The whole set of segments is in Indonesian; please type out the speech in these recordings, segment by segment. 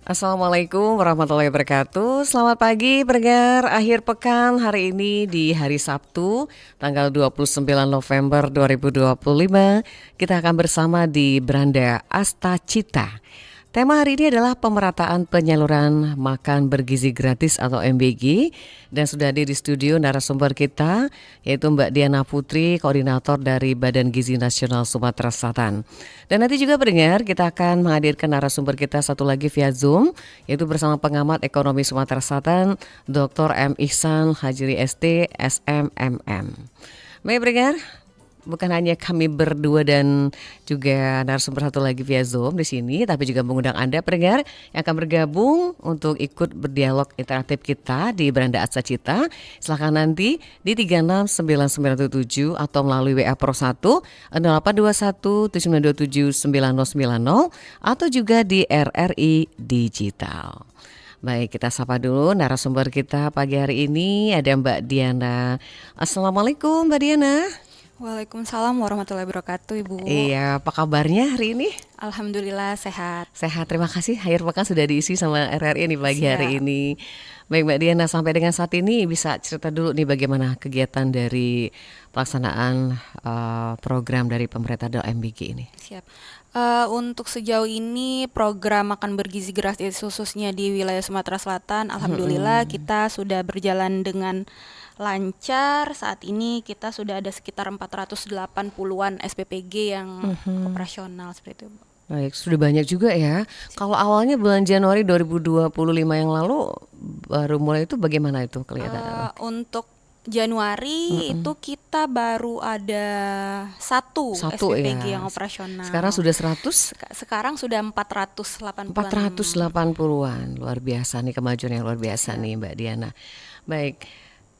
Assalamualaikum warahmatullahi wabarakatuh. Selamat pagi pendengar akhir pekan hari ini di hari Sabtu tanggal 29 November 2025. Kita akan bersama di Beranda Asta Cita. Tema hari ini adalah pemerataan penyaluran makan bergizi gratis atau MBG. Dan sudah hadir di studio narasumber kita yaitu Mbak Diana Putri, koordinator dari Badan Gizi Nasional Sumatera Selatan. Dan nanti juga pendengar kita akan menghadirkan narasumber kita satu lagi via Zoom yaitu bersama pengamat ekonomi Sumatera Selatan Dr. M. Ihsan Hajri ST SMMM. Baik pendengar, bukan hanya kami berdua dan juga narasumber satu lagi via Zoom di sini, tapi juga mengundang Anda pendengar yang akan bergabung untuk ikut berdialog interaktif kita di Beranda Asta Cita. Silakan nanti di 36997 atau melalui WA Pro 1 0821 7927 9090 atau juga di RRI Digital. Baik, kita sapa dulu narasumber kita pagi hari ini ada Mbak Diana. Assalamualaikum Mbak Diana. Waalaikumsalam warahmatullahi wabarakatuh, Ibu. Iya, apa kabarnya hari ini? Alhamdulillah sehat. Sehat, terima kasih. Akhir pekan sudah diisi sama RRI nih pagi hari Siap. ini. Baik Mbak Diana, sampai dengan saat ini bisa cerita dulu nih bagaimana kegiatan dari pelaksanaan program dari pemerintah dalam MBG ini. Siap. Untuk sejauh ini program makan bergizi gratis khususnya di wilayah Sumatera Selatan, alhamdulillah kita sudah berjalan dengan lancar. Saat ini kita sudah ada sekitar 480-an SPPG yang operasional seperti itu, Bu. Baik, sudah banyak juga ya. Kalau awalnya bulan Januari 2025 yang lalu baru mulai itu bagaimana itu kelihatan? Untuk Januari itu kita baru ada satu SPPG ya. yang operasional. Sekarang sudah 100? Sekarang sudah 480-an. 480-an. Luar biasa nih, kemajuan yang luar biasa nih Mbak Diana. Baik,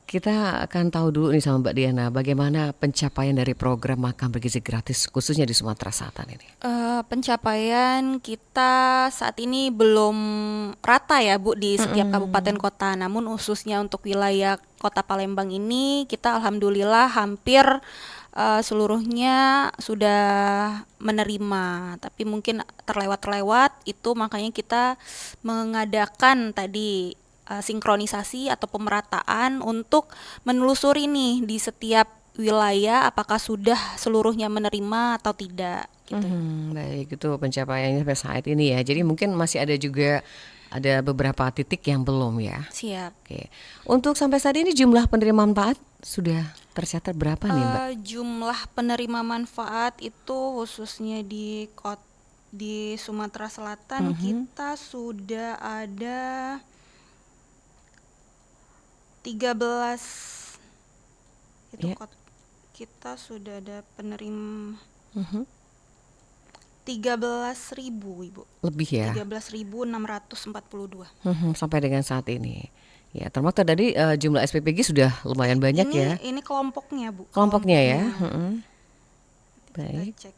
kita akan tahu dulu nih sama Mbak Diana bagaimana pencapaian dari program makan bergizi gratis khususnya di Sumatera Selatan ini. Pencapaian kita saat ini belum rata ya, Bu, di setiap kabupaten kota. Namun khususnya untuk wilayah Kota Palembang ini kita alhamdulillah hampir seluruhnya sudah menerima. Tapi mungkin terlewat-terlewat itu, makanya kita mengadakan tadi sinkronisasi atau pemerataan untuk menelusuri nih di setiap wilayah apakah sudah seluruhnya menerima atau tidak gitu. Baik, itu pencapaiannya sampai saat ini ya. Jadi mungkin masih ada beberapa titik yang belum ya. Siap. Oke. Untuk sampai saat ini jumlah penerima manfaat sudah tercatat berapa nih Mbak? Jumlah penerima manfaat itu khususnya di Sumatera Selatan kita sudah ada 13 itu Ya. kita sudah ada penerima 13.000, Ibu. Lebih ya. 13.642. Sampai dengan saat ini. Ya, termasuk tadi jumlah SPPG sudah lumayan banyak ya. Ini kelompoknya, Bu. Kelompoknya ya. Kita Baik. cek.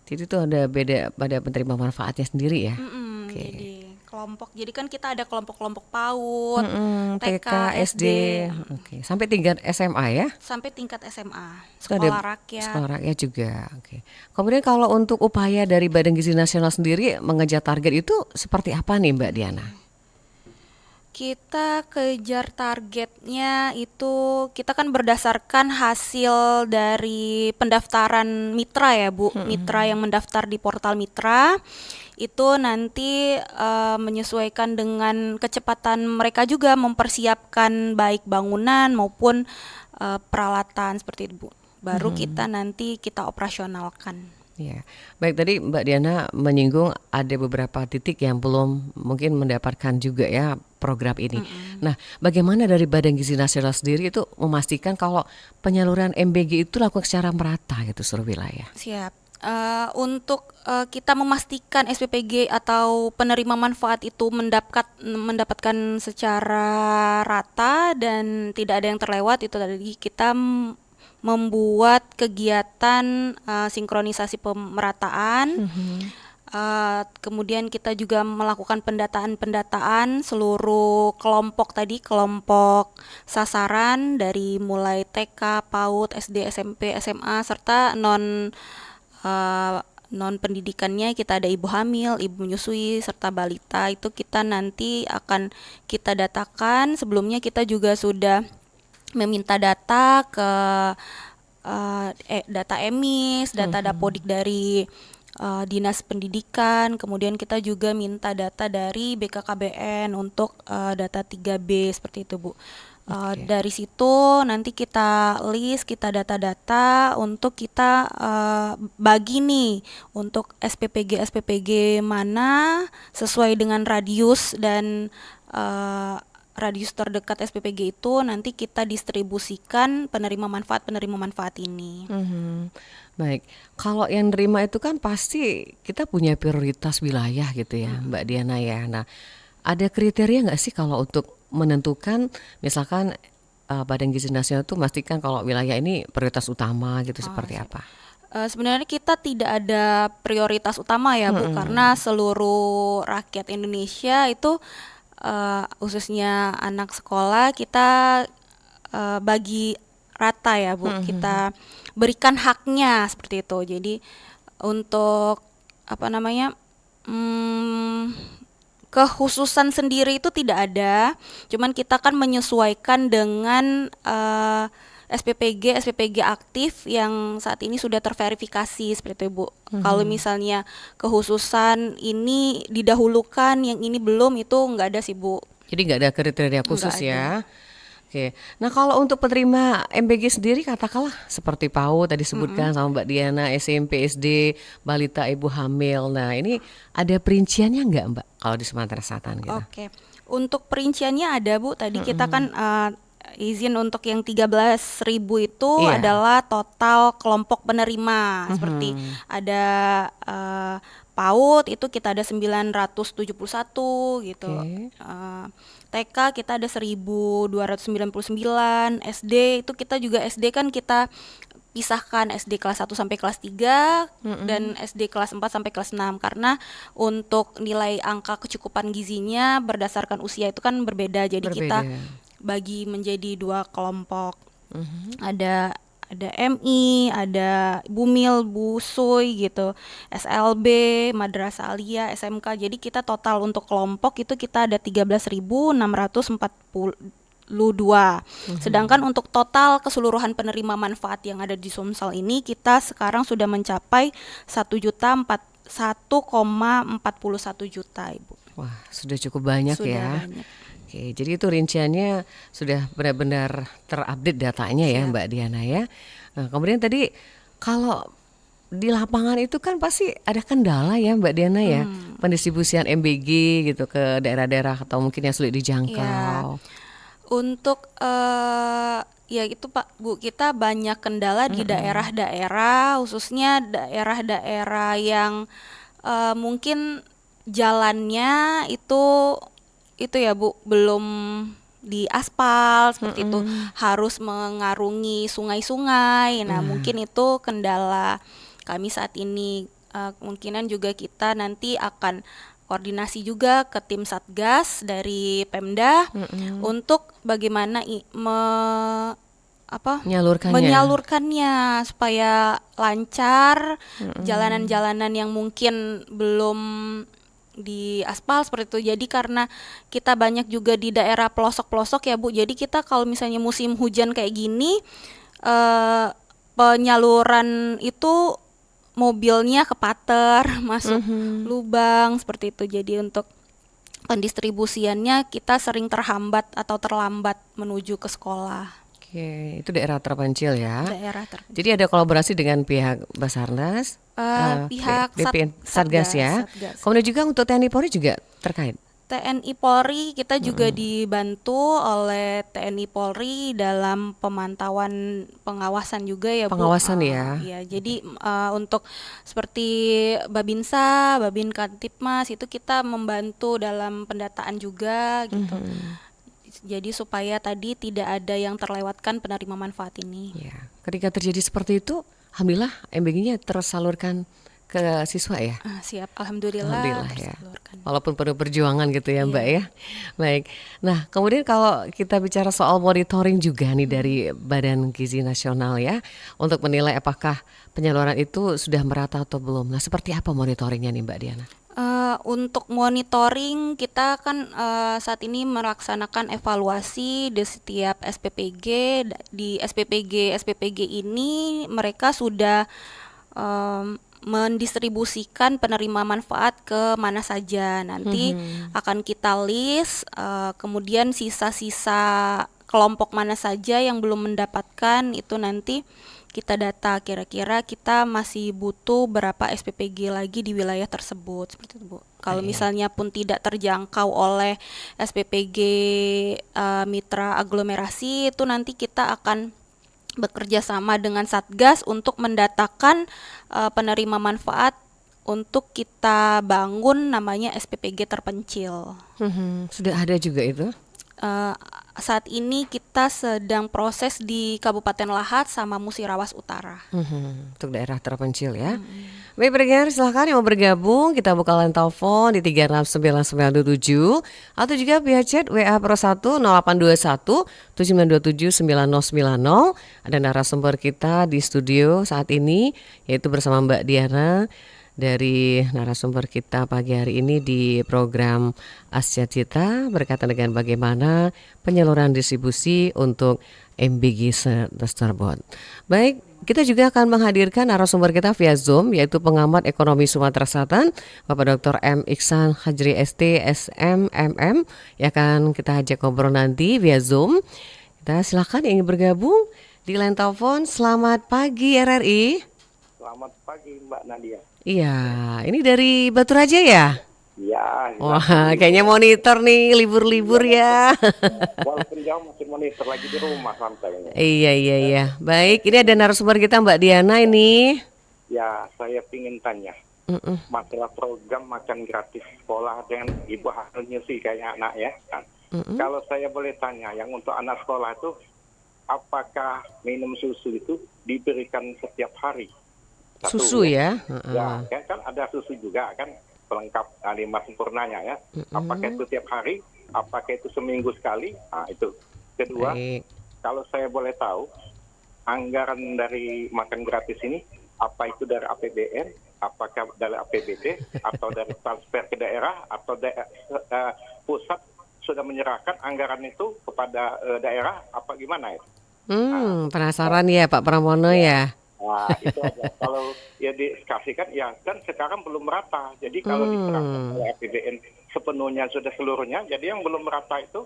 Jadi itu ada beda pada penerima manfaatnya sendiri ya. Oke. Jadi kelompok. Jadi kan kita ada kelompok-kelompok PAUD, TK, SD. Oke. Sampai tingkat SMA ya. sampai tingkat SMA, Suka sekolah ada rakyat. sekolah rakyat juga. Oke. Kemudian kalau untuk upaya dari Badan Gizi Nasional sendiri mengejar target itu seperti apa nih Mbak Diana? Kita kejar targetnya itu kita kan berdasarkan hasil dari pendaftaran mitra ya, Bu. Mitra yang mendaftar di portal mitra itu nanti menyesuaikan dengan kecepatan mereka juga mempersiapkan baik bangunan maupun peralatan seperti itu, Bu. Baru kita nanti kita operasionalkan. Ya, baik, tadi Mbak Diana menyinggung ada beberapa titik yang belum mungkin mendapatkan juga ya program ini. Nah, bagaimana dari Badan Gizi Nasional sendiri itu memastikan kalau penyaluran MBG itu lakukan secara merata gitu seluruh wilayah? Siap. Untuk kita memastikan SPPG atau penerima manfaat itu mendapatkan secara rata dan tidak ada yang terlewat, itu tadi kita membuat kegiatan sinkronisasi pemerataan. Kemudian kita juga melakukan pendataan seluruh kelompok tadi, kelompok sasaran dari mulai TK, PAUD, SD, SMP, SMA serta non pendidikannya kita ada ibu hamil, ibu menyusui, serta balita. Itu kita nanti akan kita datakan. Sebelumnya kita juga sudah meminta data ke data emis, data dapodik dari Dinas Pendidikan, kemudian kita juga minta data dari BKKBN untuk data 3B seperti itu, Bu. Dari situ nanti kita list, kita data-data untuk kita bagi nih untuk SPPG mana sesuai dengan radius dan radius terdekat SPPG itu nanti kita distribusikan penerima manfaat ini. Baik, kalau yang nerima itu kan pasti kita punya prioritas wilayah gitu ya, Mbak Diana ya. Nah, ada kriteria nggak sih kalau untuk menentukan misalkan Badan Gizi Nasional itu memastikan kalau wilayah ini prioritas utama gitu seperti apa? Sebenarnya kita tidak ada prioritas utama ya, Bu, karena seluruh rakyat Indonesia itu khususnya anak sekolah kita bagi rata ya, Bu. Kita berikan haknya seperti itu. Jadi untuk kekhususan sendiri itu tidak ada, cuman kita kan menyesuaikan dengan SPPG aktif yang saat ini sudah terverifikasi seperti itu, Bu. Kalau misalnya kekhususan ini didahulukan, yang ini belum, itu nggak ada sih, Bu. Jadi nggak ada kriteria khusus Nggak ya. Oke, nah kalau untuk penerima MBG sendiri katakanlah seperti PAUD tadi sebutkan sama Mbak Diana, SMP, SD, balita, ibu hamil. Nah ini ada perinciannya nggak Mbak kalau di Sumatera Selatan gitu? Oke, untuk perinciannya ada, Bu. Tadi kita kan izin untuk yang 13.000 itu Iya. adalah total kelompok penerima. Seperti ada PAUD itu kita ada 971 gitu. Oke. TK kita ada 1299, SD itu kita juga SD kan kita pisahkan SD kelas 1 sampai kelas 3 dan SD kelas 4 sampai kelas 6 karena untuk nilai angka kecukupan gizinya berdasarkan usia itu kan berbeda. Jadi kita bagi menjadi 2 kelompok. Ada MI, ada Bumil, Busuy gitu, SLB, Madrasah Aliyah, SMK. Jadi kita total untuk kelompok itu kita ada 13.642. Sedangkan untuk total keseluruhan penerima manfaat yang ada di Sumsel ini kita sekarang sudah mencapai 1,41 juta, Ibu. Wah, sudah cukup banyak Sudah ya. banyak. Oke, jadi itu rinciannya sudah benar-benar terupdate datanya ya Mbak Diana ya. Nah, kemudian tadi kalau di lapangan itu kan pasti ada kendala ya Mbak Diana ya, pendistribusian MBG gitu ke daerah-daerah atau mungkin yang sulit dijangkau. Untuk ya itu Pak Bu, kita banyak kendala di daerah-daerah, khususnya daerah-daerah yang mungkin jalannya itu ya Bu belum di aspal seperti itu, harus mengarungi sungai-sungai. Nah, mungkin itu kendala kami saat ini. Kemungkinan juga kita nanti akan koordinasi juga ke tim Satgas dari Pemda untuk bagaimana menyalurkannya supaya lancar, jalanan-jalanan yang mungkin belum di aspal seperti itu. Jadi karena kita banyak juga di daerah pelosok-pelosok ya Bu, jadi kita kalau misalnya musim hujan kayak gini penyaluran itu mobilnya kepater, masuk lubang seperti itu. Jadi untuk pendistribusiannya kita sering terhambat atau terlambat menuju ke sekolah. Oke, itu daerah terpencil ya. Daerah terpencil. Jadi ada kolaborasi dengan pihak Basarnas, pihak Satgas ya. Satgas. Kemudian juga untuk TNI Polri juga terkait. TNI Polri kita juga dibantu oleh TNI Polri dalam pemantauan pengawasan juga ya Bu. Pengawasan ya. Ya, jadi untuk seperti Babinsa, Babin Kantipmas itu kita membantu dalam pendataan juga gitu. Jadi supaya tadi tidak ada yang terlewatkan penerima manfaat ini. Ya, ketika terjadi seperti itu, alhamdulillah MBG-nya tersalurkan ke siswa ya? Siap, alhamdulillah Alhamdulillah ya. tersalurkan. Walaupun penuh perjuangan gitu ya Mbak Iya. ya. Baik. Nah kemudian kalau kita bicara soal monitoring juga nih dari Badan Gizi Nasional ya, untuk menilai apakah penyaluran itu sudah merata atau belum. Nah seperti apa monitoringnya nih Mbak Diana? Untuk monitoring kita kan saat ini melaksanakan evaluasi di setiap SPPG. Di SPPG ini mereka sudah mendistribusikan penerima manfaat ke mana saja. Nanti akan kita list, kemudian sisa-sisa kelompok mana saja yang belum mendapatkan itu nanti kita data, kira-kira kita masih butuh berapa SPPG lagi di wilayah tersebut, seperti itu Bu. Kalau misalnya pun tidak terjangkau oleh SPPG mitra aglomerasi, itu nanti kita akan bekerja sama dengan Satgas untuk mendatakan penerima manfaat untuk kita bangun namanya SPPG terpencil. Sudah ada juga itu? Saat ini kita sedang proses di Kabupaten Lahat sama Musirawas Utara. Untuk daerah terpencil ya. Baik pendengar, silahkan yang mau bergabung, kita buka line telepon di 369927 atau juga via chat WA Pro 1 0821 7927 9090. Ada narasumber kita di studio saat ini yaitu bersama Mbak Diana dari narasumber kita pagi hari ini di program Asia Cita berkaitan dengan bagaimana penyaluran distribusi untuk MBG tersebut. Baik, kita juga akan menghadirkan narasumber kita via Zoom yaitu pengamat ekonomi Sumatera Selatan Bapak Dr. M. Iksan Hajri ST SMMM yang akan kita ajak ngobrol nanti via Zoom. Kita silakan yang ingin bergabung di line telepon. Selamat pagi RRI. Selamat pagi Mbak Nadia. Iya, ini dari Batu Raja ya? Iya. Wah, kayaknya monitor nih libur-libur ya. Walaupun jauh masih monitor lagi di rumah santainya. Iya. Baik, ini ada narasumber kita Mbak Diana ini. Ya, saya ingin tanya masalah program makan gratis sekolah dengan ibu hasilnya sih kayak anak ya. Kalau saya boleh tanya, yang untuk anak sekolah itu apakah minum susu itu diberikan setiap hari? Susu ya? Ya, kan ada susu juga kan pelengkap 5 sempurnanya ya. Apakah itu tiap hari? Apakah itu seminggu sekali? Nah, itu. Kedua, Baik. kalau saya boleh tahu, anggaran dari makan gratis ini, apa itu dari APBN, apakah dari APBD, atau dari transfer ke daerah, atau pusat sudah menyerahkan anggaran itu kepada daerah, apa gimana ya? Penasaran ya Pak Pramono ya? Nah, itu aja. Kalau ya dikasihkan, ya kan sekarang belum merata. Jadi kalau diserahkan oleh APBN sepenuhnya sudah seluruhnya, jadi yang belum merata itu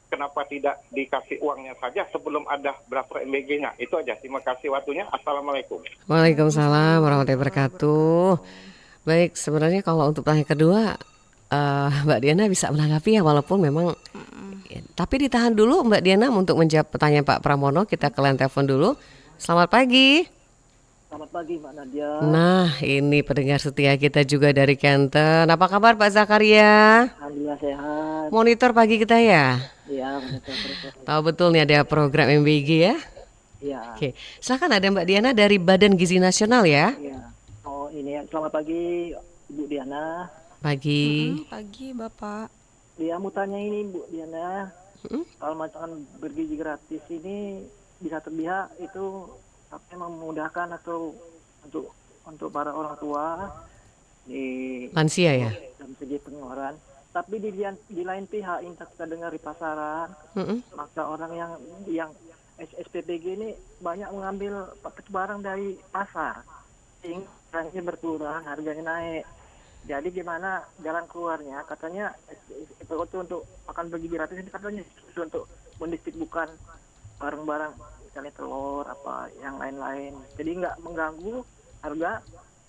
kenapa tidak dikasih uangnya saja sebelum ada berapa MBG-nya? Itu aja. Terima kasih waktunya. Assalamualaikum. Waalaikumsalam warahmatullahi wabarakatuh. Baik, sebenarnya kalau untuk pertanyaan kedua, Mbak Diana bisa menanggapi ya walaupun memang tapi ditahan dulu Mbak Diana untuk menjawab pertanyaan Pak Pramono. Kita ke line telepon dulu. Selamat pagi. Selamat pagi Mbak Nadia. Nah, ini pendengar setia kita juga dari Kenten. Apa kabar Pak Zakaria? Alhamdulillah sehat. Monitor pagi kita ya? Iya, betul. Tahu betul nih ada program MBG ya? Iya. Oke, silakan ada Mbak Diana dari Badan Gizi Nasional ya? Iya. Oh, ini selamat pagi Ibu Diana. Pagi. Pagi Bapak. Dia mau tanya ini Bu Diana. Kalau makan bergizi gratis ini bisa terlihat itu memang memudahkan atau untuk para orang tua di Lansia ya? dalam segi pengeluaran. Tapi di lain pihak yang kita dengar di pasaran, maka orang yang SPPG ini banyak mengambil paket barang dari pasar, sehingga harganya berkurang, harganya naik. Jadi gimana jalan keluarnya? Katanya itu untuk makan bergizi gratis ini katanya untuk mendistribusikan barang-barang misalnya telur apa yang lain-lain. Jadi nggak mengganggu harga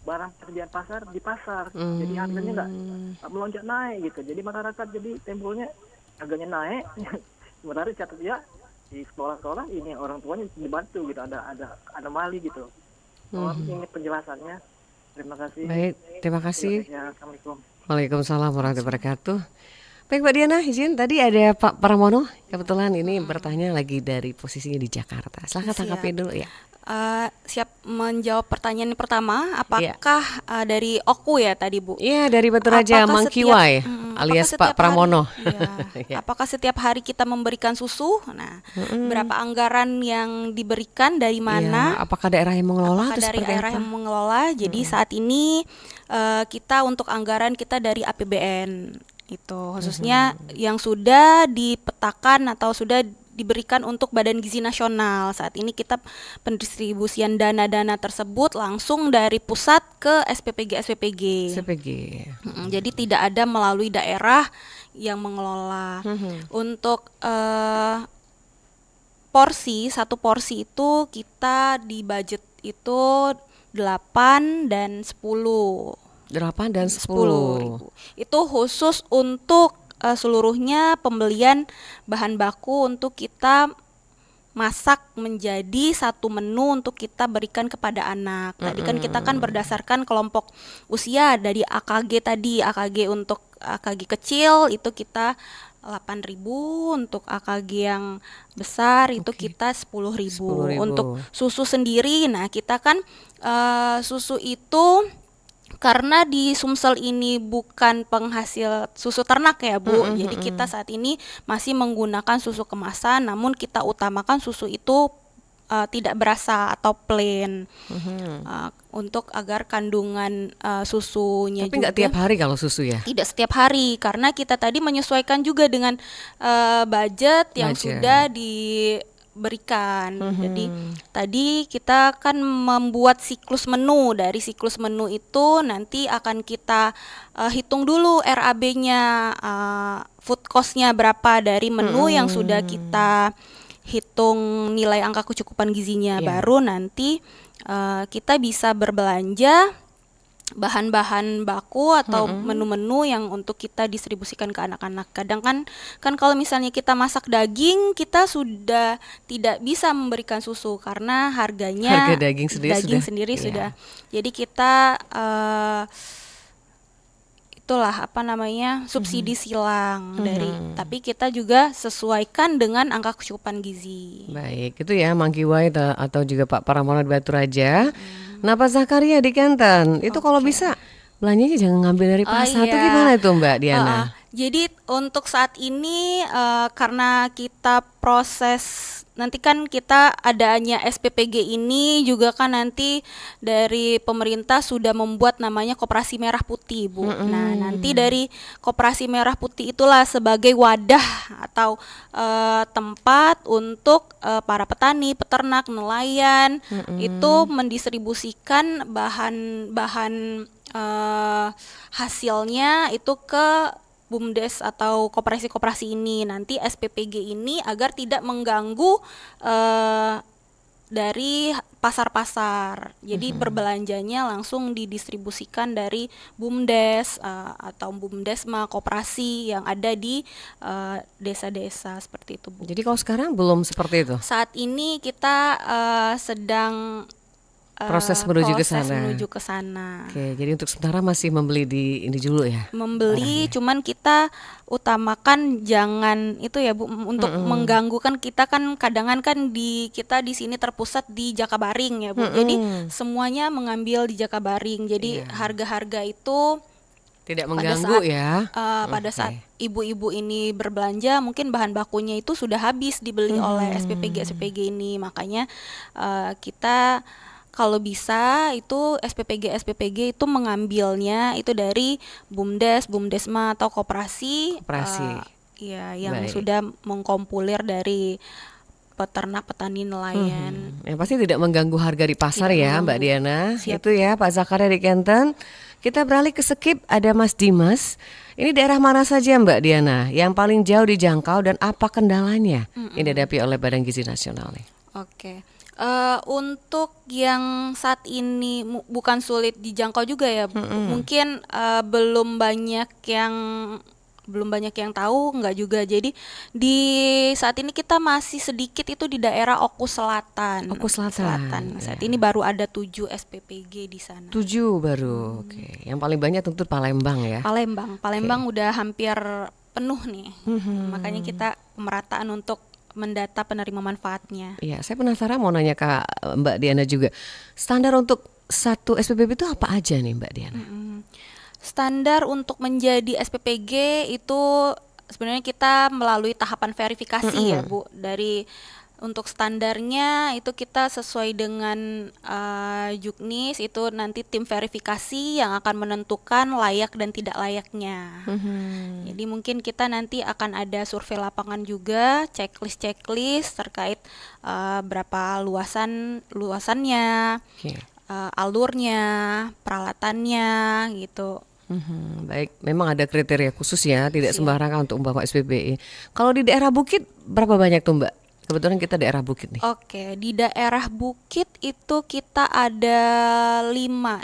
barang persediaan pasar di pasar. Jadi harganya nggak melonjak naik gitu. Jadi masyarakat jadi timbulnya harganya naik. Sementara catat ya di sekolah-sekolah ini orang tuanya dibantu gitu. Ada mali gitu. Ini penjelasannya. Terima kasih. Baik, terima kasih. Ya, Assalamualaikum. Waalaikumsalam warahmatullahi wabarakatuh. Baik Mbak Diana, izin tadi ada Pak Pramono. Kebetulan ini bertanya lagi dari posisinya di Jakarta. Silakan tanggapi dulu ya. Siap menjawab pertanyaan yang pertama, apakah dari Oku ya tadi Bu? Iya, dari Batu Raja Apakah Mangkiwai apakah alias setiap Pak Pramono. Iya. Apakah setiap hari kita memberikan susu? Nah, berapa anggaran yang diberikan, dari mana? Iya, apakah daerah yang mengelola Apakah atau dari seperti daerah apa? yang mengelola? Jadi saat ini kita untuk anggaran kita dari APBN itu, khususnya yang sudah dipetakan atau sudah diberikan untuk Badan Gizi Nasional. Saat ini kita pendistribusian dana-dana tersebut langsung dari pusat ke SPPG. CPG. Jadi tidak ada melalui daerah yang mengelola. Untuk satu porsi itu kita di budget itu 8 dan 10. 8 dan 10.000. 10. Itu khusus untuk seluruhnya pembelian bahan baku untuk kita masak menjadi satu menu untuk kita berikan kepada anak. Tadi kan kita kan berdasarkan kelompok usia dari AKG tadi. AKG untuk AKG kecil itu kita 8.000, untuk AKG yang besar itu kita 10.000. 10.000. Untuk susu sendiri, nah kita kan susu itu karena di Sumsel ini bukan penghasil susu ternak ya Bu, jadi kita saat ini masih menggunakan susu kemasan, namun kita utamakan susu itu tidak berasa atau plain, untuk agar kandungan susunya Tapi juga nggak tiap hari kalau susu ya? tidak setiap hari, karena kita tadi menyesuaikan juga dengan budget yang sudah diberikan. Jadi tadi kita kan membuat siklus menu. Dari siklus menu itu nanti akan kita hitung dulu RAB-nya, food cost-nya berapa dari menu yang sudah kita hitung nilai angka kecukupan gizinya. Baru nanti kita bisa berbelanja bahan-bahan baku atau menu-menu yang untuk kita distribusikan ke anak-anak. Kadang kan kalau misalnya kita masak daging, kita sudah tidak bisa memberikan susu karena harga daging sendiri sudah. Jadi kita itulah subsidi silang dari, tapi kita juga sesuaikan dengan angka kecukupan gizi. Baik, itu ya Mangkiwai atau juga Pak Pramono di Batu Raja. Nah, Pak Zakaria di Kenten, itu kalau bisa belanjanya jangan ngambil dari pasar. Itu gimana itu Mbak Diana? Jadi untuk saat ini karena kita proses, nanti kan kita adanya SPPG ini juga kan nanti dari pemerintah sudah membuat namanya Koperasi Merah Putih Bu. Nah nanti dari Koperasi Merah Putih itulah sebagai wadah atau tempat untuk para petani, peternak, nelayan itu mendistribusikan bahan-bahan hasilnya itu ke BUMDes atau koperasi-koperasi ini. Nanti SPPG ini agar tidak mengganggu dari pasar-pasar. Jadi berbelanjanya langsung didistribusikan dari BUMDes atau BUMDesma koperasi yang ada di desa-desa seperti itu Bu. Jadi kalau sekarang belum seperti itu? Saat ini kita sedang proses menuju ke sana. Oke, jadi untuk sementara masih membeli di ini dulu ya. Membeli, cuman kita utamakan jangan itu ya Bu, untuk mengganggu kan kita kan kadangan kan kita di sini terpusat di Jakabaring ya Bu. Jadi semuanya mengambil di Jakabaring. Jadi harga-harga itu tidak mengganggu pada saat ibu-ibu ini berbelanja, mungkin bahan bakunya itu sudah habis dibeli oleh SPPG ini. Makanya kita kalau bisa itu SPPG itu mengambilnya itu dari BUMDes, BUMDesma atau koperasi. Yang sudah mengkompulir dari peternak, petani, nelayan. Yang pasti tidak mengganggu harga di pasar ya Mbak Diana. Itu ya Pak Zakaria di Kenten. Kita beralih ke Sekip, ada Mas Dimas. Ini daerah mana saja Mbak Diana yang paling jauh dijangkau dan apa kendalanya yang dihadapi oleh Badan Gizi Nasional nih? Oke. Untuk yang saat ini bukan sulit dijangkau juga ya, mungkin belum banyak yang tahu, enggak juga. Jadi di saat ini kita masih sedikit itu di daerah Oku Selatan. Saat ini baru ada 7 SPPG di sana. 7 baru. Oke. Yang paling banyak tentu Palembang ya. Palembang udah hampir penuh nih. Makanya kita pemerataan untuk mendata penerima manfaatnya. Iya, saya penasaran mau nanya ke Mbak Diana juga. Standar untuk satu SPPB itu apa aja nih Mbak Diana? Standar untuk menjadi SPPG itu sebenarnya kita melalui tahapan verifikasi ya Bu. Untuk standarnya itu kita sesuai dengan Juknis, itu nanti tim verifikasi yang akan menentukan layak dan tidak layaknya. Jadi mungkin kita nanti akan ada survei lapangan juga, checklist terkait berapa luasannya, alurnya, peralatannya gitu. Baik, memang ada kriteria khusus ya, tidak sembarangan untuk membawa SPBI. Kalau di daerah Bukit berapa banyak tuh Mbak? Kebetulan kita daerah Bukit nih. Oke, di daerah Bukit itu kita ada 5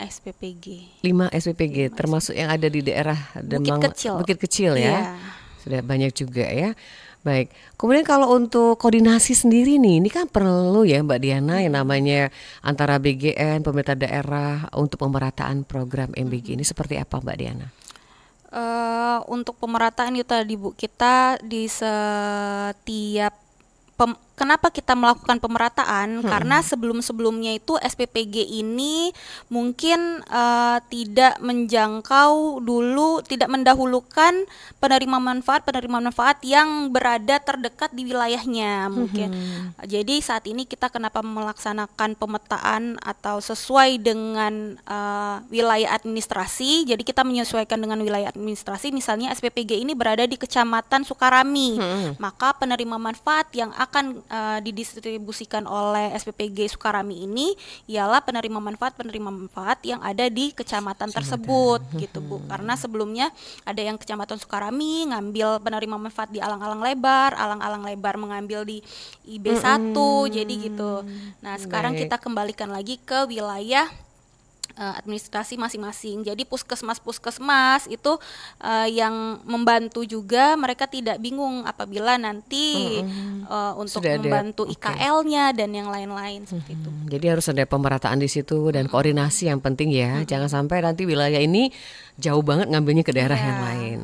SPPG. 5 SPPG, termasuk yang ada di daerah Demang, Bukit Kecil ya. Sudah banyak juga ya. Baik, kemudian kalau untuk koordinasi sendiri nih, ini kan perlu ya Mbak Diana yang namanya antara BGN, pemerintah daerah untuk pemerataan program MBG ini seperti apa Mbak Diana? Untuk pemerataan itu tadi Bu, kita di setiap kenapa kita melakukan pemerataan? Karena sebelum-sebelumnya itu SPPG ini mungkin tidak menjangkau dulu, tidak mendahulukan penerima manfaat yang berada terdekat di wilayahnya mungkin. Jadi saat ini kita kenapa melaksanakan pemetaan atau sesuai dengan wilayah administrasi? Jadi kita menyesuaikan dengan wilayah administrasi. Misalnya SPPG ini berada di Kecamatan Sukarami, maka penerima manfaat yang akan didistribusikan oleh SPPG Sukarami ini ialah penerima manfaat yang ada di kecamatan tersebut gitu Bu. Karena sebelumnya ada yang Kecamatan Sukarami ngambil penerima manfaat di alang-alang lebar mengambil di IB1 jadi gitu. Nah, sekarang kita kembalikan lagi ke wilayah administrasi masing-masing. Jadi puskesmas itu yang membantu juga, mereka tidak bingung apabila nanti untuk membantu IKL-nya dan yang lain-lain seperti itu. Jadi harus ada pemerataan di situ dan koordinasi yang penting ya. Jangan sampai nanti wilayah ini jauh banget ngambilnya ke daerah yang lain.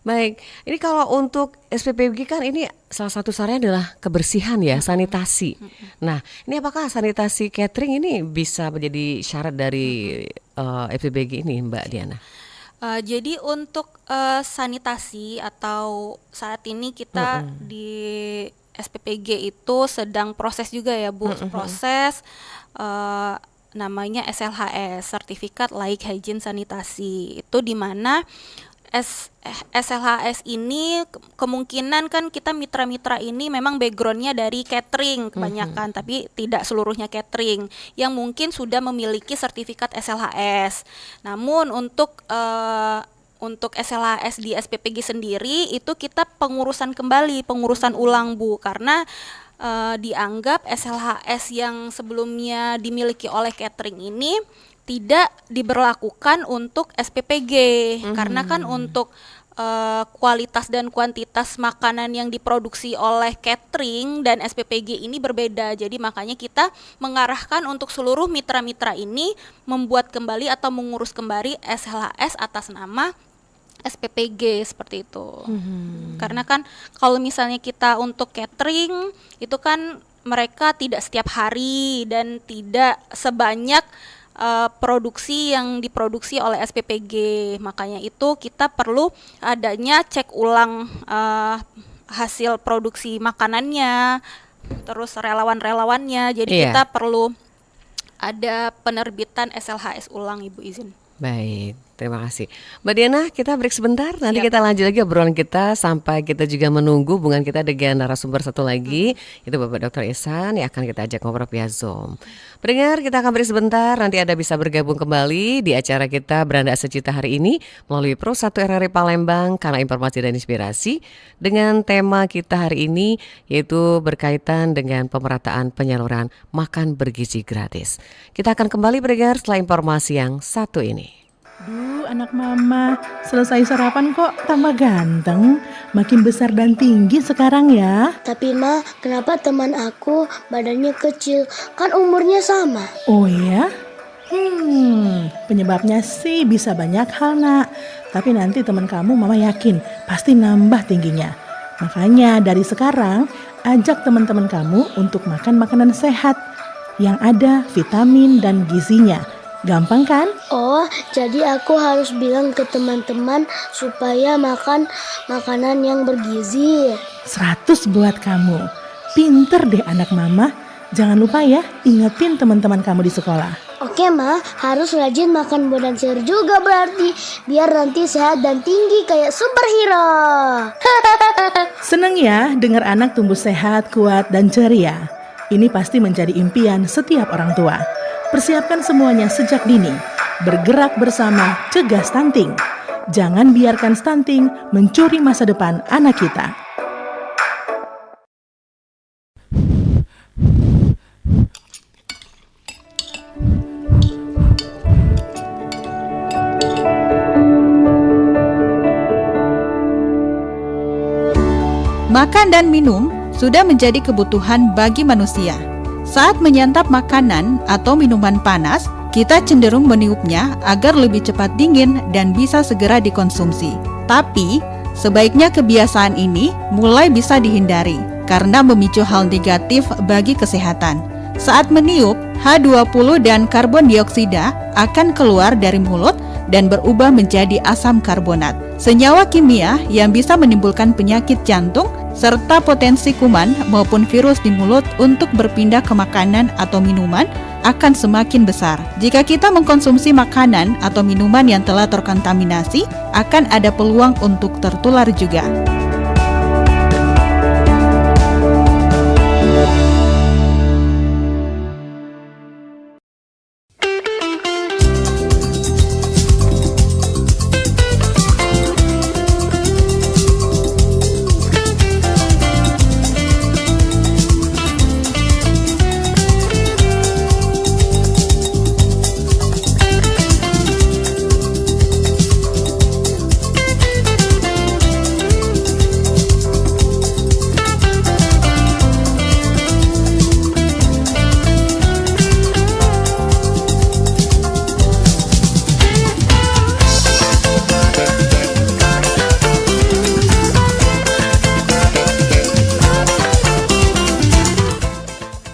Baik, ini kalau untuk SPPG kan ini salah satu sarannya adalah kebersihan ya, sanitasi. Nah, ini apakah sanitasi catering ini bisa menjadi syarat dari SPPG ini Mbak Diana? Jadi untuk sanitasi atau saat ini kita di SPPG itu sedang proses juga ya Bu, proses namanya SLHS, Sertifikat Laik Hygiene Sanitasi. Itu di mana SLHS ini kemungkinan kan kita mitra-mitra ini memang backgroundnya dari catering kebanyakan, tapi tidak seluruhnya catering yang mungkin sudah memiliki sertifikat SLHS. Namun untuk SLHS di SPPG sendiri itu kita pengurusan ulang Bu, karena dianggap SLHS yang sebelumnya dimiliki oleh catering ini tidak diberlakukan untuk SPPG karena kan untuk kualitas dan kuantitas makanan yang diproduksi oleh catering dan SPPG ini berbeda. Jadi makanya kita mengarahkan untuk seluruh mitra-mitra ini membuat kembali atau mengurus kembali SLHS atas nama SPPG seperti itu. Karena kan kalau misalnya kita untuk catering itu kan mereka tidak setiap hari dan tidak sebanyak produksi yang diproduksi oleh SPPG. Makanya itu kita perlu adanya cek ulang hasil produksi makanannya, terus relawan-relawannya. Jadi kita perlu ada penerbitan SLHS ulang, Ibu izin. Baik, terima kasih Mbak Diana, kita break sebentar. Nanti kita lanjut lagi obrolan kita sampai kita juga menunggu hubungan kita dengan narasumber satu lagi, itu Bapak Dr. Ihsan yang akan kita ajak ngobrol via Zoom. Pendengar, kita akan break sebentar. Nanti Anda bisa bergabung kembali di acara kita Beranda Secita hari ini melalui Pro 1 RRI Palembang, karena informasi dan inspirasi, dengan tema kita hari ini yaitu berkaitan dengan pemerataan penyaluran makan bergizi gratis. Kita akan kembali pendengar setelah informasi yang satu ini. Duh, anak mama, selesai sarapan kok tambah ganteng, makin besar dan tinggi sekarang ya. Tapi Ma, kenapa teman aku badannya kecil? Kan umurnya sama. Oh ya? Penyebabnya sih bisa banyak hal nak. Tapi nanti teman kamu mama yakin pasti nambah tingginya. Makanya dari sekarang ajak teman-teman kamu untuk makan makanan sehat yang ada vitamin dan gizinya. Gampang kan? Oh, jadi aku harus bilang ke teman-teman supaya makan makanan yang bergizi. 100 buat kamu. Pinter deh anak mama. Jangan lupa ya, ingetin teman-teman kamu di sekolah. Oke, Ma, harus rajin makan buah dan sayur juga berarti. Biar nanti sehat dan tinggi kayak superhero. Seneng ya dengar anak tumbuh sehat, kuat, dan ceria. Ini pasti menjadi impian setiap orang tua. Persiapkan semuanya sejak dini. Bergerak bersama, cegah stunting. Jangan biarkan stunting mencuri masa depan anak kita. Makan dan minum sudah menjadi kebutuhan bagi manusia. Saat menyantap makanan atau minuman panas, kita cenderung meniupnya agar lebih cepat dingin dan bisa segera dikonsumsi. Tapi, sebaiknya kebiasaan ini mulai bisa dihindari karena memicu hal negatif bagi kesehatan. Saat meniup, H20 dan karbon dioksida akan keluar dari mulut dan berubah menjadi asam karbonat. Senyawa kimia yang bisa menimbulkan penyakit jantung serta potensi kuman maupun virus di mulut untuk berpindah ke makanan atau minuman akan semakin besar. Jika kita mengkonsumsi makanan atau minuman yang telah terkontaminasi, akan ada peluang untuk tertular juga.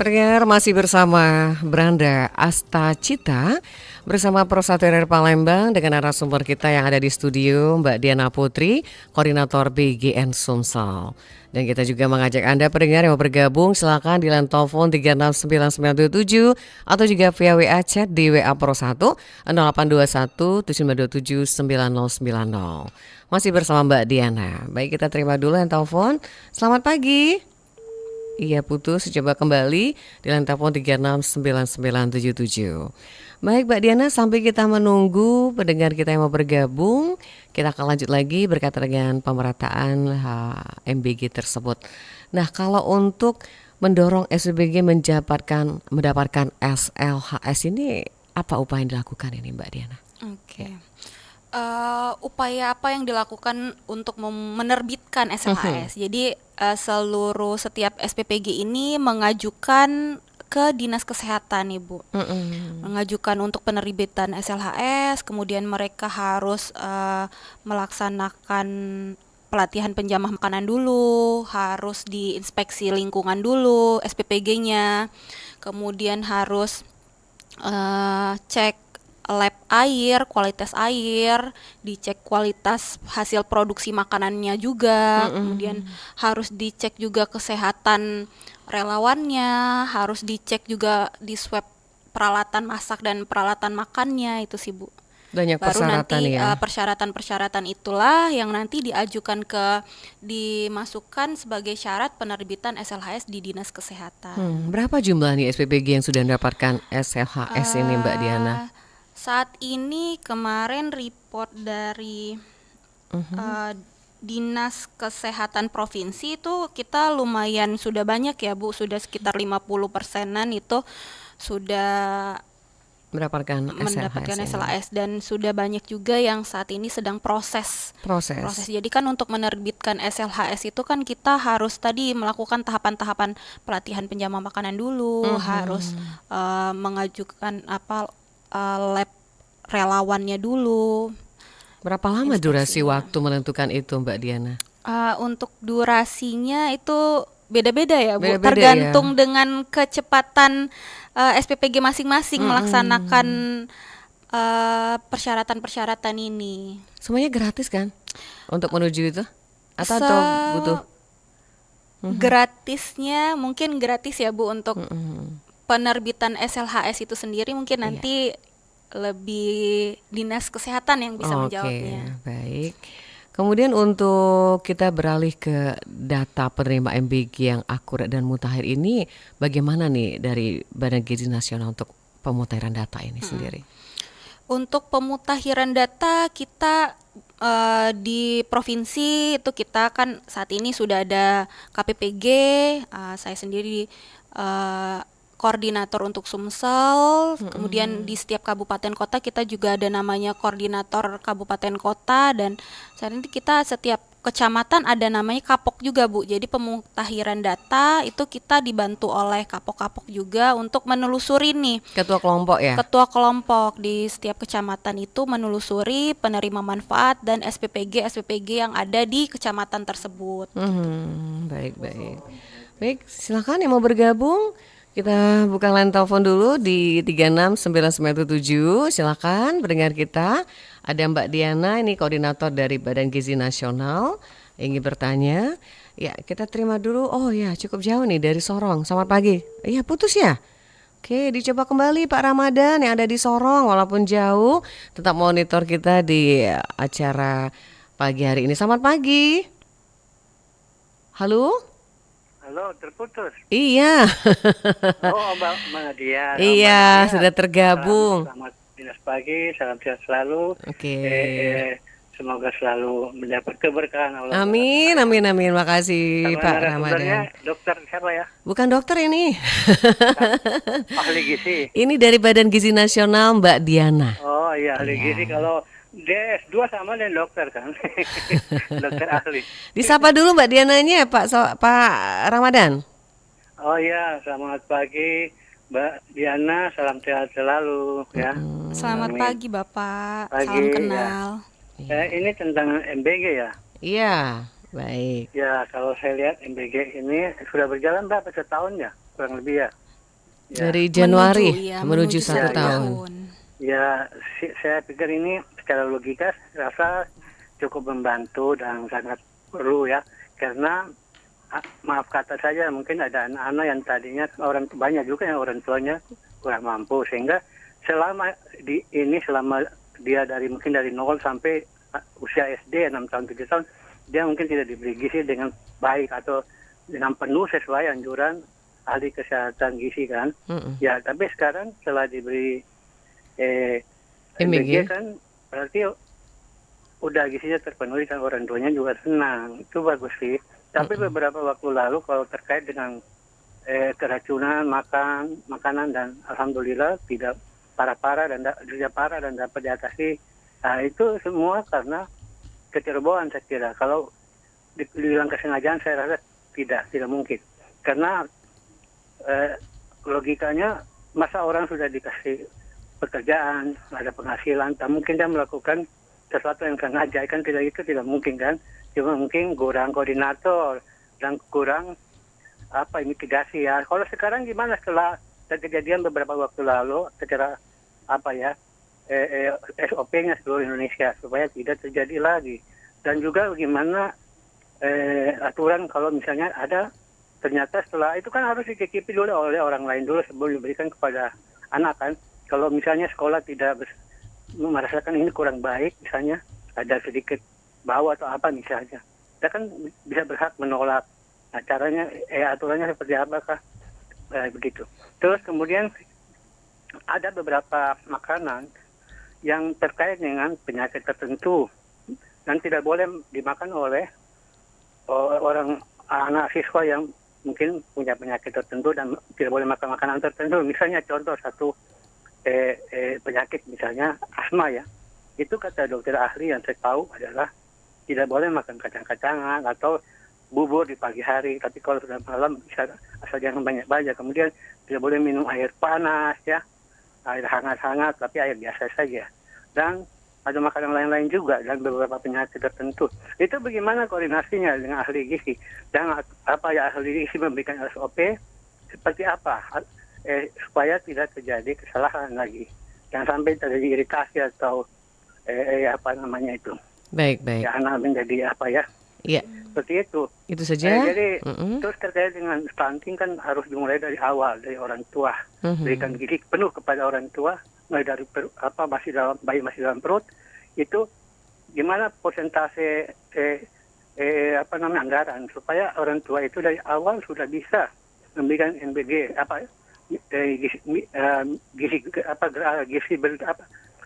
Pendengar masih bersama Branda Astacita bersama Prosaterir Palembang dengan narasumber kita yang ada di studio Mbak Diana Putri, Koordinator BGN Sumsel. Dan kita juga mengajak Anda pendengar yang mau bergabung silakan di line telepon 369977 atau juga via WA chat di WA Pro 1 0821 7927 9090. Masih bersama Mbak Diana. Baik, kita terima dulu yang telepon. Selamat pagi. Iya, putus, coba kembali di line telepon 369977. Baik Mbak Diana, sampai kita menunggu pendengar kita yang mau bergabung, kita akan lanjut lagi berkaitan dengan pemerataan MBG tersebut. Nah, kalau untuk mendorong SPBG mendapatkan SLHS ini, apa upaya yang dilakukan ini Mbak Diana? Oke. Upaya apa yang dilakukan untuk menerbitkan SLHS? Jadi setiap SPPG ini mengajukan ke Dinas Kesehatan, Ibu. Mengajukan untuk penerbitan SLHS, kemudian mereka harus melaksanakan pelatihan penjamah makanan dulu, harus diinspeksi lingkungan dulu SPPG-nya, kemudian harus cek lab air, kualitas air, dicek kualitas hasil produksi makanannya juga, kemudian harus dicek juga kesehatan relawannya, harus dicek juga di swab peralatan masak dan peralatan makannya, itu sih Bu. Banyak Baru persyaratan nanti ya. persyaratan-persyaratan itulah yang nanti dimasukkan sebagai syarat penerbitan SLHS di Dinas Kesehatan. Berapa jumlah nih SPBG yang sudah mendapatkan SLHS ini Mbak Diana? Saat ini kemarin report dari Dinas Kesehatan Provinsi itu kita lumayan sudah banyak ya Bu, sudah sekitar 50%-an itu sudah Mendapatkan mendapatkan SLHS. SLHS dan sudah banyak juga yang saat ini sedang proses. Jadi kan untuk menerbitkan SLHS itu kan kita harus tadi melakukan tahapan-tahapan pelatihan penjamah makanan dulu, harus mengajukan lab relawannya dulu. Berapa lama durasi Instruksinya. waktu menentukan itu Mbak Diana? Untuk durasinya itu beda-beda ya Bu, Beda-beda tergantung dengan kecepatan SPPG masing-masing melaksanakan persyaratan-persyaratan ini. Semuanya gratis kan untuk menuju itu? Atau butuh? Gratisnya mungkin gratis ya Bu untuk penerbitan SLHS itu sendiri, mungkin nanti lebih dinas kesehatan yang bisa menjawabnya. Baik. Kemudian untuk kita beralih ke data penerima MBG yang akurat dan mutakhir ini, bagaimana nih dari Badan Gizi Nasional untuk pemutahiran data ini sendiri? Untuk pemutakhiran data kita di provinsi itu kita kan saat ini sudah ada KPPG, saya sendiri koordinator untuk Sumsel, kemudian di setiap kabupaten kota kita juga ada namanya koordinator kabupaten kota, dan saat ini kita setiap kecamatan ada namanya kapok juga Bu. Jadi pemutakhiran data itu kita dibantu oleh kapok-kapok juga untuk menelusuri nih. Ketua kelompok ya? Ketua kelompok di setiap kecamatan itu menelusuri penerima manfaat dan SPPG yang ada di kecamatan tersebut. Baik. Baik, silakan yang mau bergabung. Kita buka line telepon dulu di 369977. Silakan pendengar kita. Ada Mbak Diana, ini koordinator dari Badan Gizi Nasional, ingin bertanya. Ya, kita terima dulu. Oh ya, cukup jauh nih dari Sorong. Selamat pagi. Iya, putus ya? Oke, dicoba kembali Pak Ramadan yang ada di Sorong. Walaupun jauh, tetap monitor kita di acara pagi hari ini. Selamat pagi. Halo? Halo, terputus. Iya. Oh, Mbak Nadia. Iya, sudah tergabung. Selamat dinas pagi, salam sehat selalu. Oke. Semoga selalu mendapat keberkahan Allah. Amin. Makasih Pak Ramadan. Dokter siapa ya? Bukan dokter ini. Ahli gizi. Ini dari Badan Gizi Nasional Mbak Diana. Oh iya, ahli gizi. Kalau DS2 sama dengan dokter kan. Dokter ahli. Disapa dulu Mbak Diananya Pak Ramadan. Oh iya, selamat pagi Mbak Diana, salam sehat selalu ya. Selamat Amin. pagi Bapak, Pagi, salam kenal. Ini tentang MBG ya. Iya, baik. Ya, kalau saya lihat MBG ini sudah berjalan berapa setahun ya, kurang lebih ya. Dari Januari menuju 1 tahun. Ya, saya pikir ini secara logika rasa cukup membantu dan sangat perlu ya, karena maaf kata saja mungkin ada anak-anak yang tadinya banyak juga yang orang tuanya kurang mampu, sehingga selama dia mungkin dari 0 sampai usia SD 6 tahun 7 tahun dia mungkin tidak diberi gizi dengan baik atau dengan penuh sesuai anjuran ahli kesehatan gizi kan. Ya, tapi sekarang setelah diberi MBG kan berarti udah gizinya terpenuhi dan orang tuanya juga senang. Itu bagus sih. Tapi beberapa waktu lalu kalau terkait dengan keracunan makanan dan alhamdulillah tidak parah dan dapat diatasi. Nah, itu semua karena kecerobohan saya kira. Kalau dibilang kesengajaan saya rasa tidak mungkin. Karena logikanya masa orang sudah dikasih pekerjaan, ada penghasilan, tak mungkin dia melakukan sesuatu yang sengaja, kan tidak mungkin kan. Cuma mungkin kurang koordinator dan kurang mitigasi ya. Kalau sekarang gimana setelah kejadian beberapa waktu lalu secara SOP-nya seluruh Indonesia supaya tidak terjadi lagi. Dan juga bagaimana aturan kalau misalnya ada ternyata setelah itu kan harus dicicipi dulu oleh orang lain dulu sebelum diberikan kepada anak kan. Kalau misalnya sekolah tidak merasakan ini kurang baik, misalnya ada sedikit bau atau apa misalnya, kita kan bisa berhak menolak. Nah, caranya, aturannya seperti apakah? Begitu. Terus kemudian ada beberapa makanan yang terkait dengan penyakit tertentu dan tidak boleh dimakan oleh orang anak siswa yang mungkin punya penyakit tertentu dan tidak boleh makan makanan tertentu. Misalnya contoh satu penyakit misalnya asma ya, itu kata dokter ahli yang saya tahu adalah tidak boleh makan kacang-kacangan atau bubur di pagi hari, tapi kalau sudah malam bisa asal jangan banyak-banyak. Kemudian tidak boleh minum air panas ya, air hangat-hangat, tapi air biasa saja. Dan ada makanan lain-lain juga dan beberapa penyakit tertentu. Itu bagaimana koordinasinya dengan ahli gizi? Dan apa ya ahli gizi memberikan SOP seperti apa supaya tidak terjadi kesalahan lagi, jangan sampai terjadi iritasi atau apa namanya itu. Baik. Ya anak menjadi apa ya? Iya. Seperti itu. Itu saja. Jadi terus terkait dengan stunting kan harus dimulai dari awal, dari orang tua. Berikan gizi penuh kepada orang tua, mulai dari bayi masih dalam perut. Itu gimana persentase anggaran supaya orang tua itu dari awal sudah bisa memberikan NBG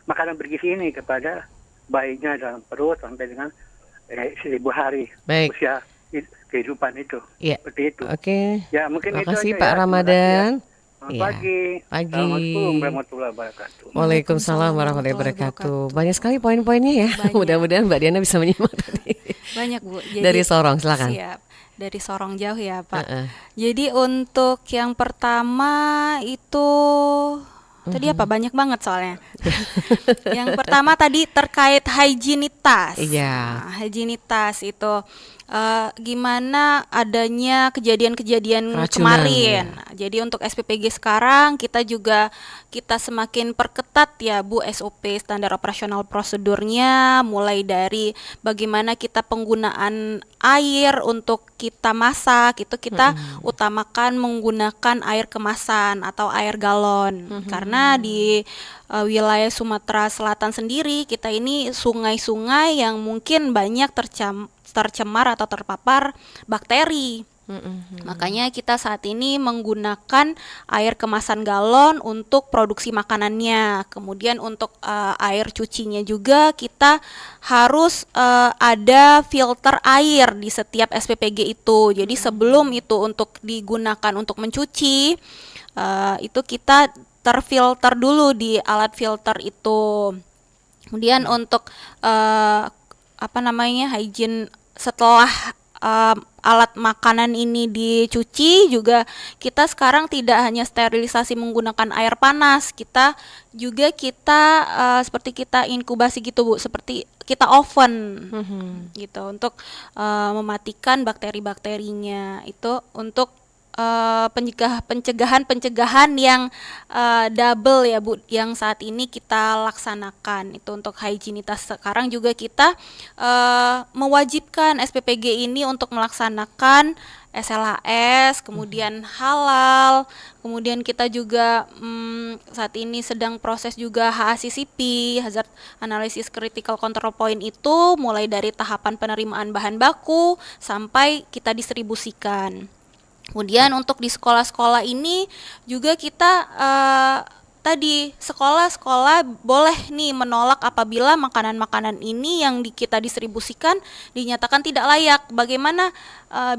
makanan bergizi ini kepada bayinya dalam perut sampai dengan 1000 hari usia kehidupan itu. Iya. Seperti itu. Oke. Ya, mungkin Terima itu kasih aja Pak ya. Ramadan. Selamat Iya. pagi. Pagi. Assalamualaikum warahmatullahi wabarakatuh. Waalaikumsalam warahmatullahi wabarakatuh. Banyak sekali poin-poinnya ya. Mudah-mudahan Mbak Diana bisa menyimak tadi. Banyak Bu. Dari Sorong, silakan. Siap. Dari Sorong jauh ya Pak. Jadi untuk yang pertama itu tadi apa banyak banget soalnya. Yang pertama tadi terkait higienitas. Iya. Nah, higienitas itu gimana adanya kejadian-kejadian Keracunan, kemarin. ya. Jadi untuk SPPG sekarang kita semakin perketat ya Bu SOP standar operasional prosedurnya, mulai dari bagaimana kita penggunaan air untuk kita masak itu kita utamakan menggunakan air kemasan atau air galon karena di wilayah Sumatera Selatan sendiri kita ini sungai-sungai yang mungkin banyak tercemar atau terpapar bakteri. Makanya kita saat ini menggunakan air kemasan galon untuk produksi makanannya. Kemudian untuk air cucinya juga kita harus ada filter air di setiap SPPG itu. Jadi sebelum itu untuk digunakan untuk mencuci, itu kita terfilter dulu di alat filter itu. Kemudian untuk hygiene setelah alat makanan ini dicuci juga kita sekarang tidak hanya sterilisasi menggunakan air panas, kita seperti kita inkubasi gitu Bu, seperti kita oven gitu untuk mematikan bakteri-bakterinya. Itu untuk pencegahan yang double ya Bu, yang saat ini kita laksanakan. Itu untuk higienitas. Sekarang juga kita mewajibkan SPPG ini untuk melaksanakan SLHS, kemudian halal, kemudian kita juga saat ini sedang proses juga HACCP, Hazard Analysis Critical Control Point itu mulai dari tahapan penerimaan bahan baku sampai kita distribusikan. Kemudian untuk di sekolah-sekolah ini juga kita tadi sekolah-sekolah boleh nih menolak apabila makanan-makanan ini yang kita distribusikan dinyatakan tidak layak. Bagaimana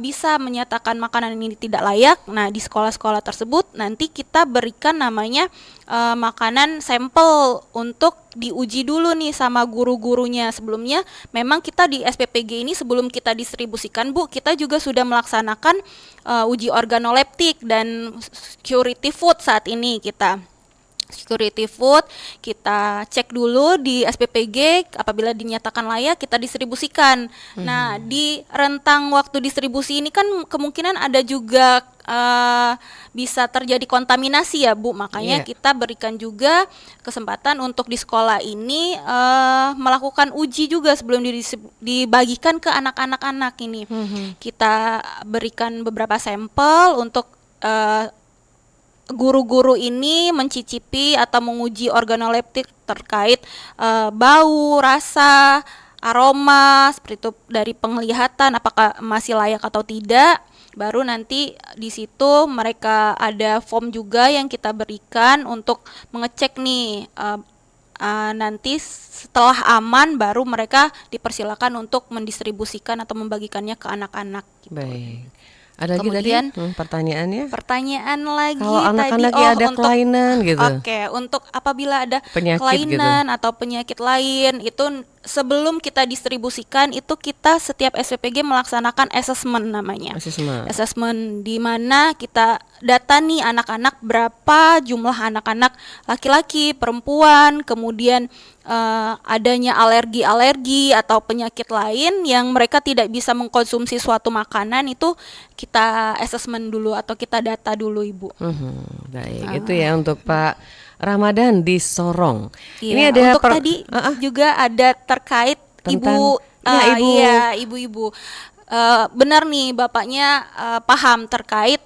bisa menyatakan makanan ini tidak layak? Nah, di sekolah-sekolah tersebut nanti kita berikan namanya makanan sampel untuk diuji dulu nih sama guru-gurunya. Sebelumnya memang kita di SPPG ini sebelum kita distribusikan Bu, kita juga sudah melaksanakan uji organoleptik dan security food saat ini kita. Security food kita cek dulu di SPPG, apabila dinyatakan layak kita distribusikan. Nah, di rentang waktu distribusi ini kan kemungkinan ada juga bisa terjadi kontaminasi ya Bu, makanya kita berikan juga kesempatan untuk di sekolah ini melakukan uji juga sebelum dibagikan ke anak-anak ini. Kita berikan beberapa sampel untuk guru-guru ini mencicipi atau menguji organoleptik terkait bau, rasa, aroma, seperti itu dari penglihatan apakah masih layak atau tidak. Baru nanti di situ mereka ada form juga yang kita berikan untuk mengecek nih nanti setelah aman baru mereka dipersilakan untuk mendistribusikan atau membagikannya ke anak-anak. Baik. Ada lagi Kemudian, tadi pertanyaannya? Pertanyaan lagi kalau anak-anak tadi ada kelainan gitu. Oke, untuk apabila ada Penyakit kelainan atau penyakit lain itu sebelum kita distribusikan itu kita setiap SPPG melaksanakan assessment namanya. Assessment di mana kita data nih anak-anak, berapa jumlah anak-anak laki-laki, perempuan, kemudian adanya alergi-alergi atau penyakit lain yang mereka tidak bisa mengkonsumsi suatu makanan, itu kita assessment dulu atau kita data dulu, Ibu. Baik, itu ya untuk Pak Ramadan di Sorong. Iya, Ini ada untuk tadi juga ada terkait Tentang- ibu-ibu. Benar nih bapaknya paham terkait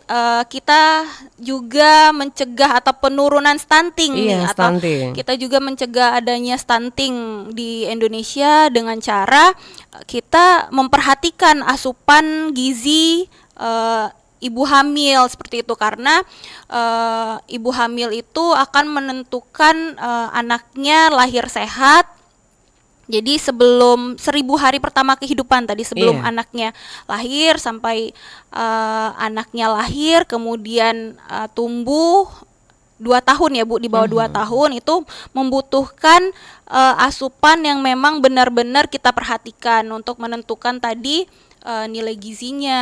kita juga mencegah atau penurunan stunting nih, atau stunting. kita juga mencegah adanya stunting di Indonesia dengan cara kita memperhatikan asupan gizi ibu hamil seperti itu, karena ibu hamil itu akan menentukan anaknya lahir sehat. Jadi sebelum 1000 hari pertama kehidupan tadi, sebelum anaknya lahir sampai anaknya lahir kemudian tumbuh 2 tahun ya Bu, di bawah 2 tahun itu membutuhkan asupan yang memang benar-benar kita perhatikan untuk menentukan tadi nilai gizinya,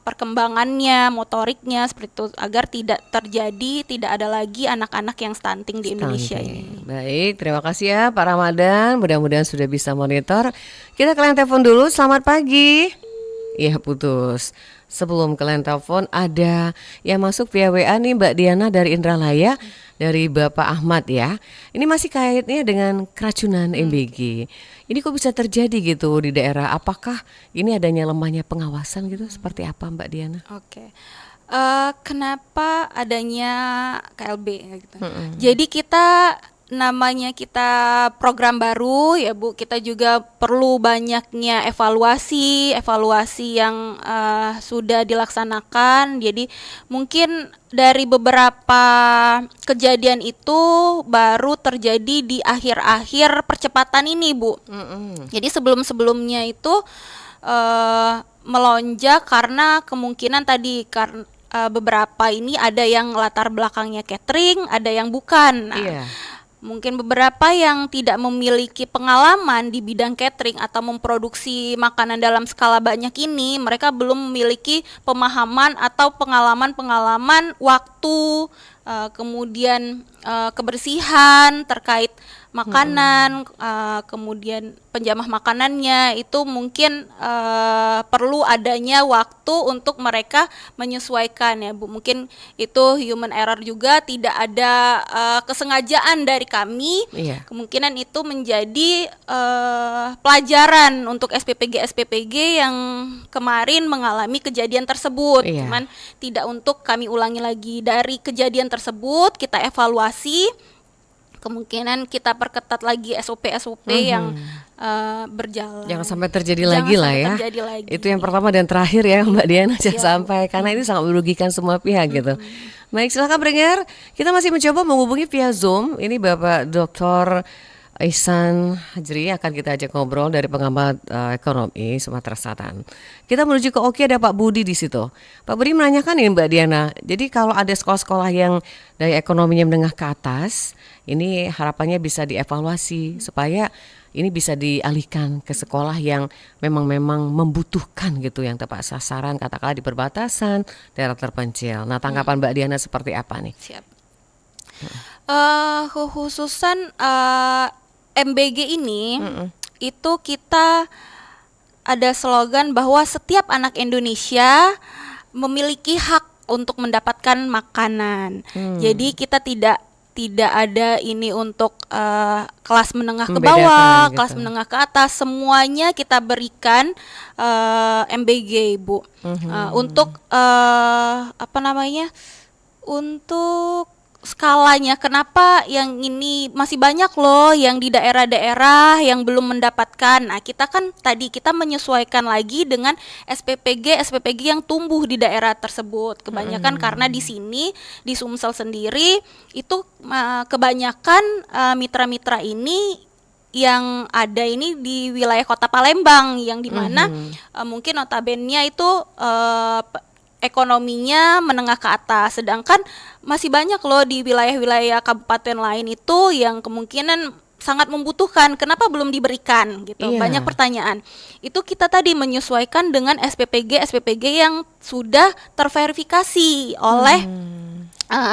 perkembangannya, motoriknya seperti itu, agar tidak ada lagi anak-anak yang stunting di Indonesia ini. Baik, terima kasih ya Pak Ramadan. Mudah-mudahan sudah bisa monitor. Kita kalian telepon dulu. Selamat pagi. Iya, putus. Sebelum kalian telepon ada yang masuk via WA nih, Mbak Diana dari Indralaya, dari Bapak Ahmad ya. Ini masih kaitannya dengan keracunan MBG. Ini kok bisa terjadi gitu di daerah? Apakah ini adanya lemahnya pengawasan gitu? Seperti apa Mbak Diana? Oke. Kenapa adanya KLB gitu? Jadi kita program baru ya Bu, kita juga perlu banyaknya evaluasi yang sudah dilaksanakan. Jadi mungkin dari beberapa kejadian itu baru terjadi di akhir-akhir percepatan ini Bu. Jadi sebelum-sebelumnya itu melonjak karena kemungkinan tadi beberapa ini ada yang latar belakangnya catering, ada yang bukan. Mungkin beberapa yang tidak memiliki pengalaman di bidang catering atau memproduksi makanan dalam skala banyak ini, mereka belum memiliki pemahaman atau pengalaman waktu, kemudian kebersihan terkait makanan, kemudian penjamah makanannya itu mungkin perlu adanya waktu untuk mereka menyesuaikan ya Bu. Mungkin itu human error juga, tidak ada kesengajaan dari kami. Kemungkinan itu menjadi pelajaran untuk SPPG yang kemarin mengalami kejadian tersebut. Cuman tidak untuk kami ulangi lagi. Dari kejadian tersebut kita evaluasi, kemungkinan kita perketat lagi SOP yang berjalan. Jangan sampai terjadi lagi lah ya. Itu yang pertama dan terakhir ya Mbak Diana, jangan sampai, karena ini sangat merugikan semua pihak gitu. Baik, silakan pendengar, kita masih mencoba menghubungi via Zoom. Ini Bapak Dr. Ihsan Hajri akan kita ajak ngobrol dari pengamat ekonomi Sumatera Selatan. Kita menuju ke Oki, ada Pak Budi di situ. Pak Budi menanyakan ini Mbak Diana, jadi kalau ada sekolah-sekolah yang dari ekonominya menengah ke atas, ini harapannya bisa dievaluasi supaya ini bisa dialihkan ke sekolah yang memang membutuhkan gitu, yang tepat sasaran, katakanlah di perbatasan, daerah terpencil. Nah, tanggapan Mbak Diana seperti apa nih? Siap. Khususan MBG ini, itu kita ada slogan bahwa setiap anak Indonesia memiliki hak untuk mendapatkan makanan. Jadi kita tidak ada ini untuk kelas menengah ke bawah, kelas menengah ke atas, semuanya kita berikan MBG, Bu. Untuk untuk skalanya, kenapa yang ini masih banyak loh yang di daerah-daerah yang belum mendapatkan. Nah, kita kan tadi kita menyesuaikan lagi dengan SPPG yang tumbuh di daerah tersebut. Kebanyakan karena di sini di Sumsel sendiri itu kebanyakan mitra-mitra ini yang ada ini di wilayah Kota Palembang, yang dimana mungkin notabene itu ekonominya menengah ke atas, sedangkan masih banyak loh di wilayah-wilayah kabupaten lain itu yang kemungkinan sangat membutuhkan, kenapa belum diberikan gitu. Iya. Banyak pertanyaan. Itu kita tadi menyesuaikan dengan SPPG yang sudah terverifikasi oleh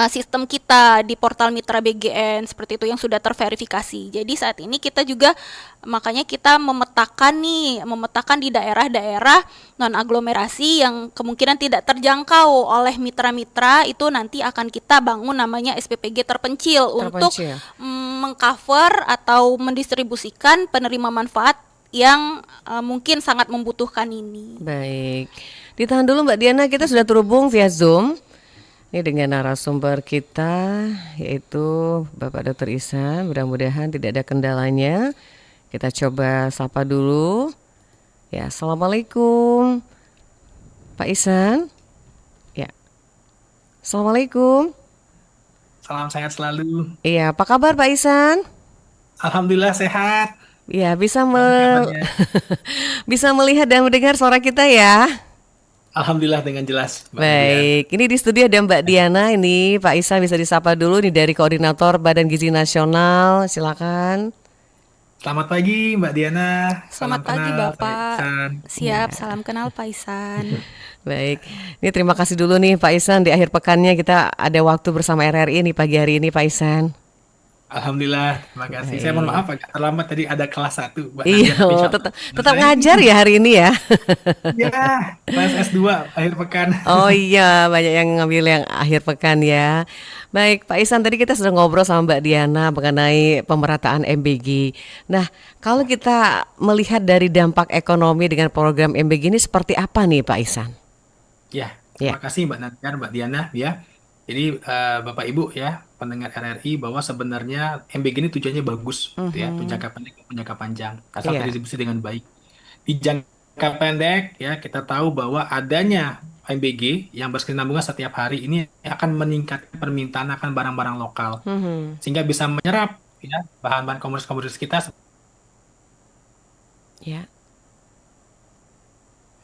sistem kita di portal Mitra BGN seperti itu yang sudah terverifikasi. Jadi saat ini kita juga makanya kita memetakan di daerah-daerah non aglomerasi yang kemungkinan tidak terjangkau oleh mitra-mitra, itu nanti akan kita bangun namanya SPPG terpencil untuk mengcover atau mendistribusikan penerima manfaat yang mungkin sangat membutuhkan ini. Baik, ditahan dulu Mbak Diana, kita sudah terhubung via Zoom ini dengan narasumber kita yaitu Bapak Dr. Ihsan. Mudah-mudahan tidak ada kendalanya. Kita coba sapa dulu. Ya, Assalamualaikum Pak Ihsan. Ya, Assalamualaikum. Salam sehat selalu. Iya, apa kabar Pak Ihsan? Alhamdulillah sehat. Ya, Kabarnya? bisa melihat dan mendengar suara kita ya. Alhamdulillah dengan jelas. Mbak Dian. Baik, ini di studio ada Mbak Diana. Ini Pak Ihsan bisa disapa dulu nih dari Koordinator Badan Gizi Nasional. Silakan. Selamat pagi Mbak Diana. Selamat pagi kenal, Bapak. Pak Ihsan. Siap, salam kenal Pak Ihsan. Baik, ini terima kasih dulu nih Pak Ihsan. Di akhir pekannya kita ada waktu bersama RRI nih pagi hari ini Pak Ihsan. Alhamdulillah, terima kasih. Baik. Saya mohon maaf agak terlambat tadi ada kelas 1. Iya, tetap ngajar ya hari ini ya. Ya, kelas S2 akhir pekan. Oh iya, banyak yang ngambil yang akhir pekan ya. Baik, Pak Ihsan, tadi kita sudah ngobrol sama Mbak Diana mengenai pemerataan MBG. Nah, kalau kita melihat dari dampak ekonomi dengan program MBG ini seperti apa nih Pak Ihsan? Ya, Ya. terima kasih Mbak Nadia, Mbak Diana ya. Jadi Bapak Ibu ya, pendengar RRI, bahwa sebenarnya MBG ini tujuannya bagus gitu ya, untuk jangka pendek maupun jangka panjang, asal Iya. terdistribusi dengan baik. Di jangka pendek ya, kita tahu bahwa adanya MBG yang berkesinambungan setiap hari ini akan meningkatkan permintaan akan barang-barang lokal, sehingga bisa menyerap ya bahan-bahan komoditas kita Ya.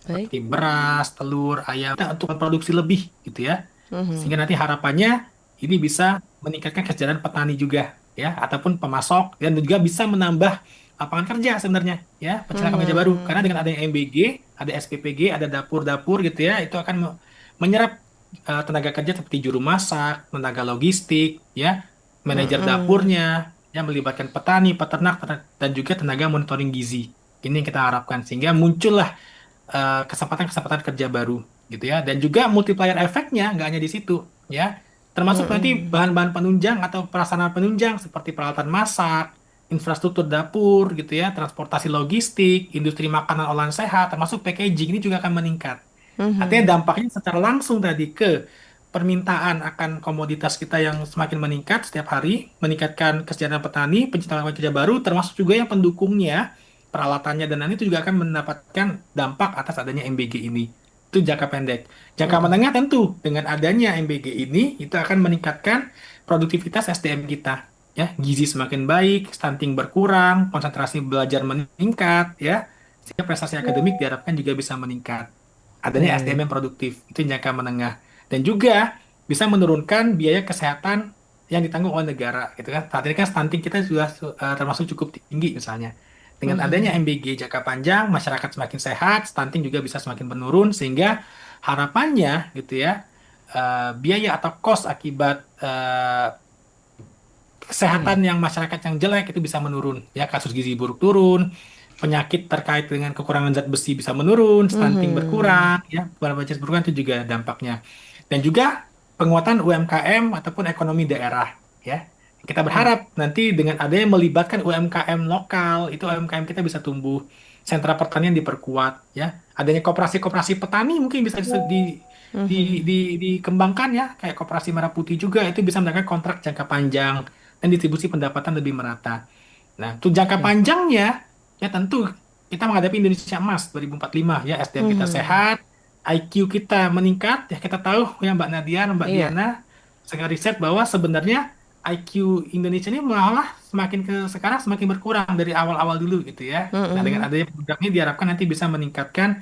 Baik. seperti beras, telur, ayam, untuk produksi lebih gitu ya. Sehingga nanti harapannya ini bisa meningkatkan kesejahteraan petani juga ya, ataupun pemasok, dan juga bisa menambah lapangan kerja sebenarnya ya, penciptaan kerja baru, karena dengan adanya MBG, ada SPPG, ada dapur-dapur gitu ya, itu akan menyerap tenaga kerja seperti juru masak, tenaga logistik ya, manajer dapurnya yang melibatkan petani, peternak, dan juga tenaga monitoring gizi. Ini yang kita harapkan, sehingga muncullah kesempatan-kesempatan kerja baru gitu ya, dan juga multiplier efeknya nggak hanya di situ ya, termasuk nanti bahan-bahan penunjang atau prasarana penunjang seperti peralatan masak, infrastruktur dapur gitu ya, transportasi logistik, industri makanan olahan sehat, termasuk packaging, ini juga akan meningkat. Artinya dampaknya secara langsung tadi ke permintaan akan komoditas kita yang semakin meningkat setiap hari, meningkatkan kesejahteraan petani, penciptaan lapangan kerja baru, termasuk juga yang pendukungnya, peralatannya, dan nanti itu juga akan mendapatkan dampak atas adanya MBG ini. Itu jangka pendek. Jangka menengah tentu dengan adanya MBG ini itu akan meningkatkan produktivitas SDM kita. Ya, gizi semakin baik, stunting berkurang, konsentrasi belajar meningkat, ya, sehingga prestasi akademik diharapkan juga bisa meningkat. Adanya SDM yang produktif, itu jangka menengah. Dan juga bisa menurunkan biaya kesehatan yang ditanggung oleh negara, gitu kan. Saat ini kan stunting kita sudah termasuk cukup tinggi misalnya. Dengan adanya MBG jangka panjang, masyarakat semakin sehat, stunting juga bisa semakin menurun, sehingga harapannya gitu ya, biaya atau cost akibat kesehatan yang masyarakat yang jelek itu bisa menurun. Ya, kasus gizi buruk turun, penyakit terkait dengan kekurangan zat besi bisa menurun, stunting berkurang, ya, beberapa jenis berkurang itu juga dampaknya. Dan juga penguatan UMKM ataupun ekonomi daerah, ya. Kita berharap nanti dengan adanya melibatkan UMKM lokal, itu UMKM kita bisa tumbuh, sentra pertanian diperkuat, ya. Adanya koperasi-koperasi petani mungkin bisa dikembangkan ya, kayak koperasi merah putih juga, itu bisa mendapatkan kontrak jangka panjang dan distribusi pendapatan lebih merata. Nah, untuk jangka panjangnya, ya tentu kita menghadapi Indonesia Emas 2045, ya, SDM kita sehat, IQ kita meningkat, ya kita tahu ya Mbak Nadia, Mbak Diana, sekarang riset bahwa sebenarnya IQ Indonesia ini malah sekarang semakin berkurang dari awal-awal dulu gitu ya. Nah, dengan adanya program ini diharapkan nanti bisa meningkatkan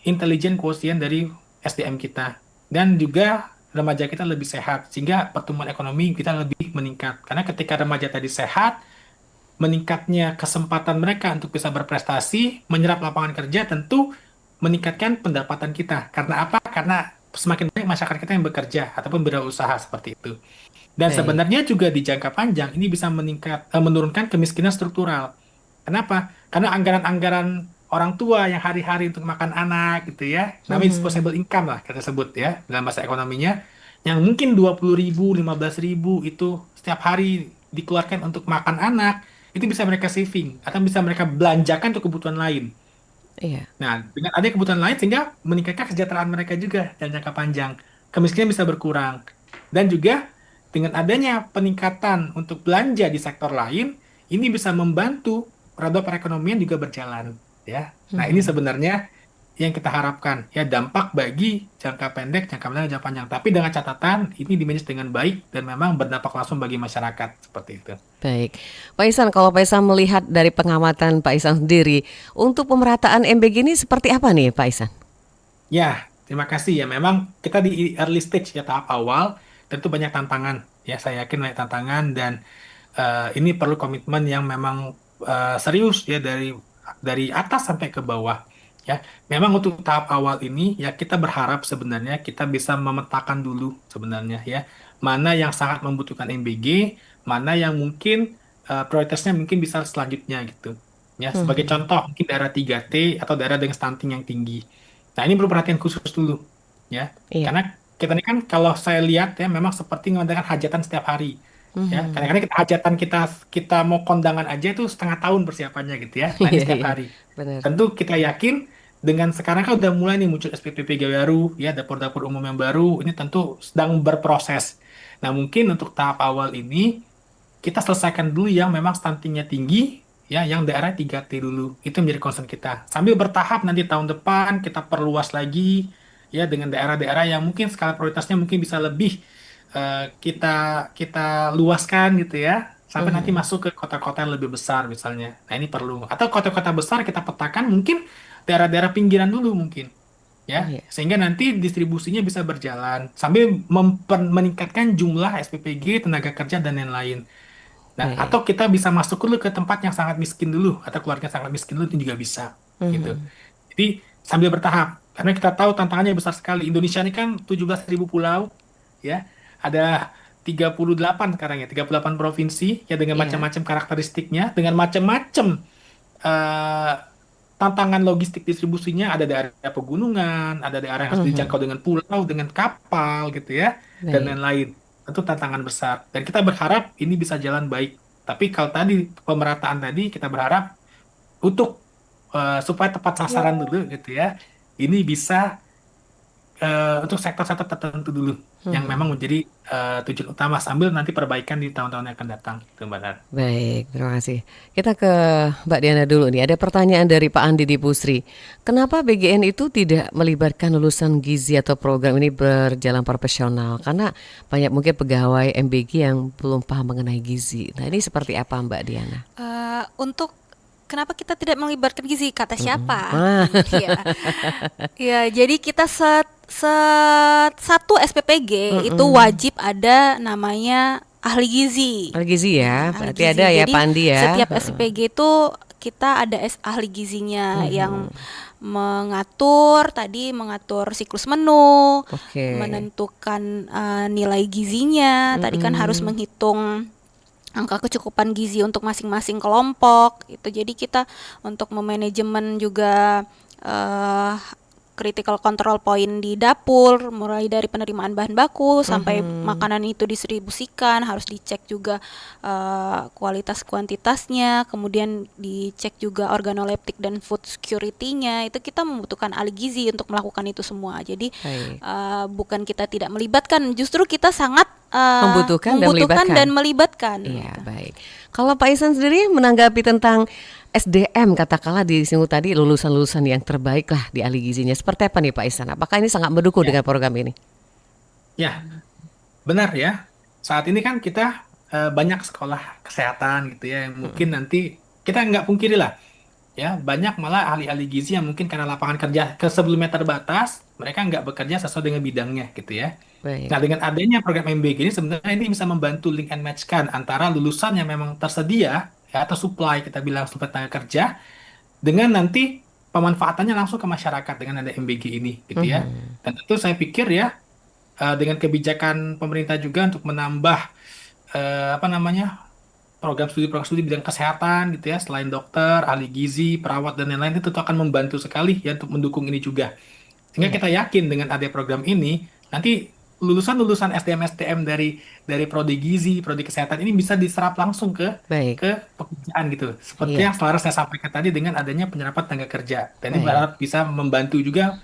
intelligent quotient dari SDM kita, dan juga remaja kita lebih sehat, sehingga pertumbuhan ekonomi kita lebih meningkat. Karena ketika remaja tadi sehat, meningkatnya kesempatan mereka untuk bisa berprestasi, menyerap lapangan kerja, tentu meningkatkan pendapatan kita. Karena apa? Karena semakin banyak masyarakat kita yang bekerja ataupun berwirausaha seperti itu. Dan Baik. sebenarnya juga di jangka panjang ini bisa menurunkan kemiskinan struktural. Kenapa? Karena anggaran-anggaran orang tua yang hari-hari untuk makan anak gitu ya, namanya disposable income lah kita sebut ya dalam bahasa ekonominya, yang mungkin 20.000, 15.000 itu setiap hari dikeluarkan untuk makan anak, itu bisa mereka saving atau bisa mereka belanjakan untuk kebutuhan lain. Iya. Nah, dengan adanya kebutuhan lain sehingga meningkatkan kesejahteraan mereka juga dalam jangka panjang. Kemiskinan bisa berkurang. Dan juga dengan adanya peningkatan untuk belanja di sektor lain, ini bisa membantu roda perekonomian juga berjalan, ya. Nah, ini sebenarnya yang kita harapkan, ya, dampak bagi jangka pendek, jangka menengah, jangka panjang. Tapi dengan catatan ini dimanage dengan baik dan memang berdampak langsung bagi masyarakat seperti itu. Baik, Pak Ihsan, kalau Pak Ihsan melihat dari pengamatan Pak Ihsan sendiri, untuk pemerataan MBG ini seperti apa nih Pak Ihsan? Ya, terima kasih ya. Memang kita di early stage ya, tahap awal, tentu banyak tantangan. Ya, saya yakin banyak tantangan dan ini perlu komitmen yang memang serius ya dari atas sampai ke bawah. Ya, memang untuk tahap awal ini ya kita berharap sebenarnya kita bisa memetakan dulu sebenarnya ya mana yang sangat membutuhkan MBG, mana yang mungkin prioritasnya mungkin bisa selanjutnya gitu. Ya, sebagai contoh mungkin daerah 3T atau daerah dengan stunting yang tinggi. Nah, ini perlu perhatian khusus dulu, ya. Iya. Karena kita ini kan kalau saya lihat ya memang seperti mengadakan hajatan setiap hari, ya. Kadang-kadang hajatan kita mau kondangan aja itu setengah tahun persiapannya gitu ya. Nah, ini Iya, setiap iya, hari. benar. Tentu kita yakin dengan sekarang kan udah mulai nih muncul SPPP baru, ya dapur-dapur umum yang baru, ini tentu sedang berproses. Nah, mungkin untuk tahap awal ini kita selesaikan dulu yang memang stuntingnya tinggi, ya, yang daerah 3T dulu. Itu menjadi concern kita. Sambil bertahap nanti tahun depan kita perluas lagi, ya, dengan daerah-daerah yang mungkin skala prioritasnya mungkin bisa lebih kita kita luaskan gitu ya, sampai nanti masuk ke kota-kota yang lebih besar misalnya. Nah, ini perlu. Atau kota-kota besar kita petakan mungkin daerah-daerah pinggiran dulu mungkin. Ya, Iya. sehingga nanti distribusinya bisa berjalan sambil meningkatkan jumlah SPPG, tenaga kerja dan lain-lain. Nah, Baik. atau kita bisa masuk dulu ke tempat yang sangat miskin dulu, atau keluarga yang sangat miskin dulu itu juga bisa, gitu. Jadi, sambil bertahap, karena kita tahu tantangannya besar sekali. Indonesia ini kan 17.000 pulau, ya. Ada 38 sekarang ya, 38 provinsi, ya dengan Iya. macam-macam karakteristiknya, dengan macam-macam eh, tantangan logistik distribusinya, ada daerah pegunungan, ada daerah yang harus dijangkau dengan pulau, dengan kapal, gitu ya, dan Baik. lain-lain. Tentu tantangan besar. Dan kita berharap ini bisa jalan baik. Tapi kalau tadi pemerataan tadi kita berharap untuk supaya tepat sasaran dulu gitu ya. Ini bisa untuk sektor-sektor tertentu dulu yang memang menjadi tujuan utama sambil nanti perbaikan di tahun-tahun yang akan datang. Itu Mbak Nar. Baik, terima kasih. Kita ke Mbak Diana dulu nih. Ada pertanyaan dari Pak Andi di Pusri. Kenapa BGN itu tidak melibatkan lulusan gizi atau program ini berjalan profesional? Karena banyak mungkin pegawai MBG yang belum paham mengenai gizi. Nah, ini seperti apa Mbak Diana? Untuk kenapa kita tidak melibatkan gizi, kata siapa? Ah. Iya. Ya, jadi kita satu SPPG itu wajib ada namanya ahli gizi. Ahli gizi ya, Ahli berarti gizi. ada ya Jadi Pak Andi ya. setiap SPPG itu kita ada ahli gizinya yang mengatur siklus menu, Oke. menentukan nilai gizinya. Tadi kan harus menghitung angka kecukupan gizi untuk masing-masing kelompok itu. Jadi kita untuk memanajemen juga critical control point di dapur, mulai dari penerimaan bahan baku sampai makanan itu distribusikan, harus dicek juga kualitas kuantitasnya, kemudian dicek juga organoleptik dan food security-nya. Itu kita membutuhkan ahli gizi untuk melakukan itu semua. Jadi Baik. bukan kita tidak melibatkan, justru kita sangat Membutuhkan dan dan melibatkan. Iya, baik. Kalau Pak Ihsan sendiri menanggapi tentang SDM katakanlah disinggung tadi lulusan-lulusan yang terbaik lah di ahli gizinya. Seperti apa nih Pak Ihsan? Apakah ini sangat mendukung dengan program ini? Ya, benar ya. Saat ini kan kita banyak sekolah kesehatan gitu ya, yang mungkin nanti kita nggak pungkiri lah, ya banyak malah ahli-ahli gizi yang mungkin karena lapangan kerja sebelumnya terbatas, mereka nggak bekerja sesuai dengan bidangnya gitu ya. Baik. Nah, dengan adanya program MBG ini sebenarnya ini bisa membantu link and match-kan antara lulusan yang memang tersedia ya atau supply, kita bilang supply tenaga kerja, dengan nanti pemanfaatannya langsung ke masyarakat dengan ada MBG ini gitu ya. Dan tentu saya pikir ya dengan kebijakan pemerintah juga untuk menambah apa namanya program studi bidang kesehatan gitu ya, selain dokter, ahli gizi, perawat dan lain-lain, itu tentu akan membantu sekali ya untuk mendukung ini juga. Sehingga Iya. kita yakin dengan ada program ini nanti lulusan-lulusan SDM-SDM dari prodi gizi, prodi kesehatan ini bisa diserap langsung Baik. ke pekerjaan gitu. Seperti Iya. yang selaras saya sampaikan tadi dengan adanya penyerapan tenaga kerja. Dan ini Baik. berharap bisa membantu juga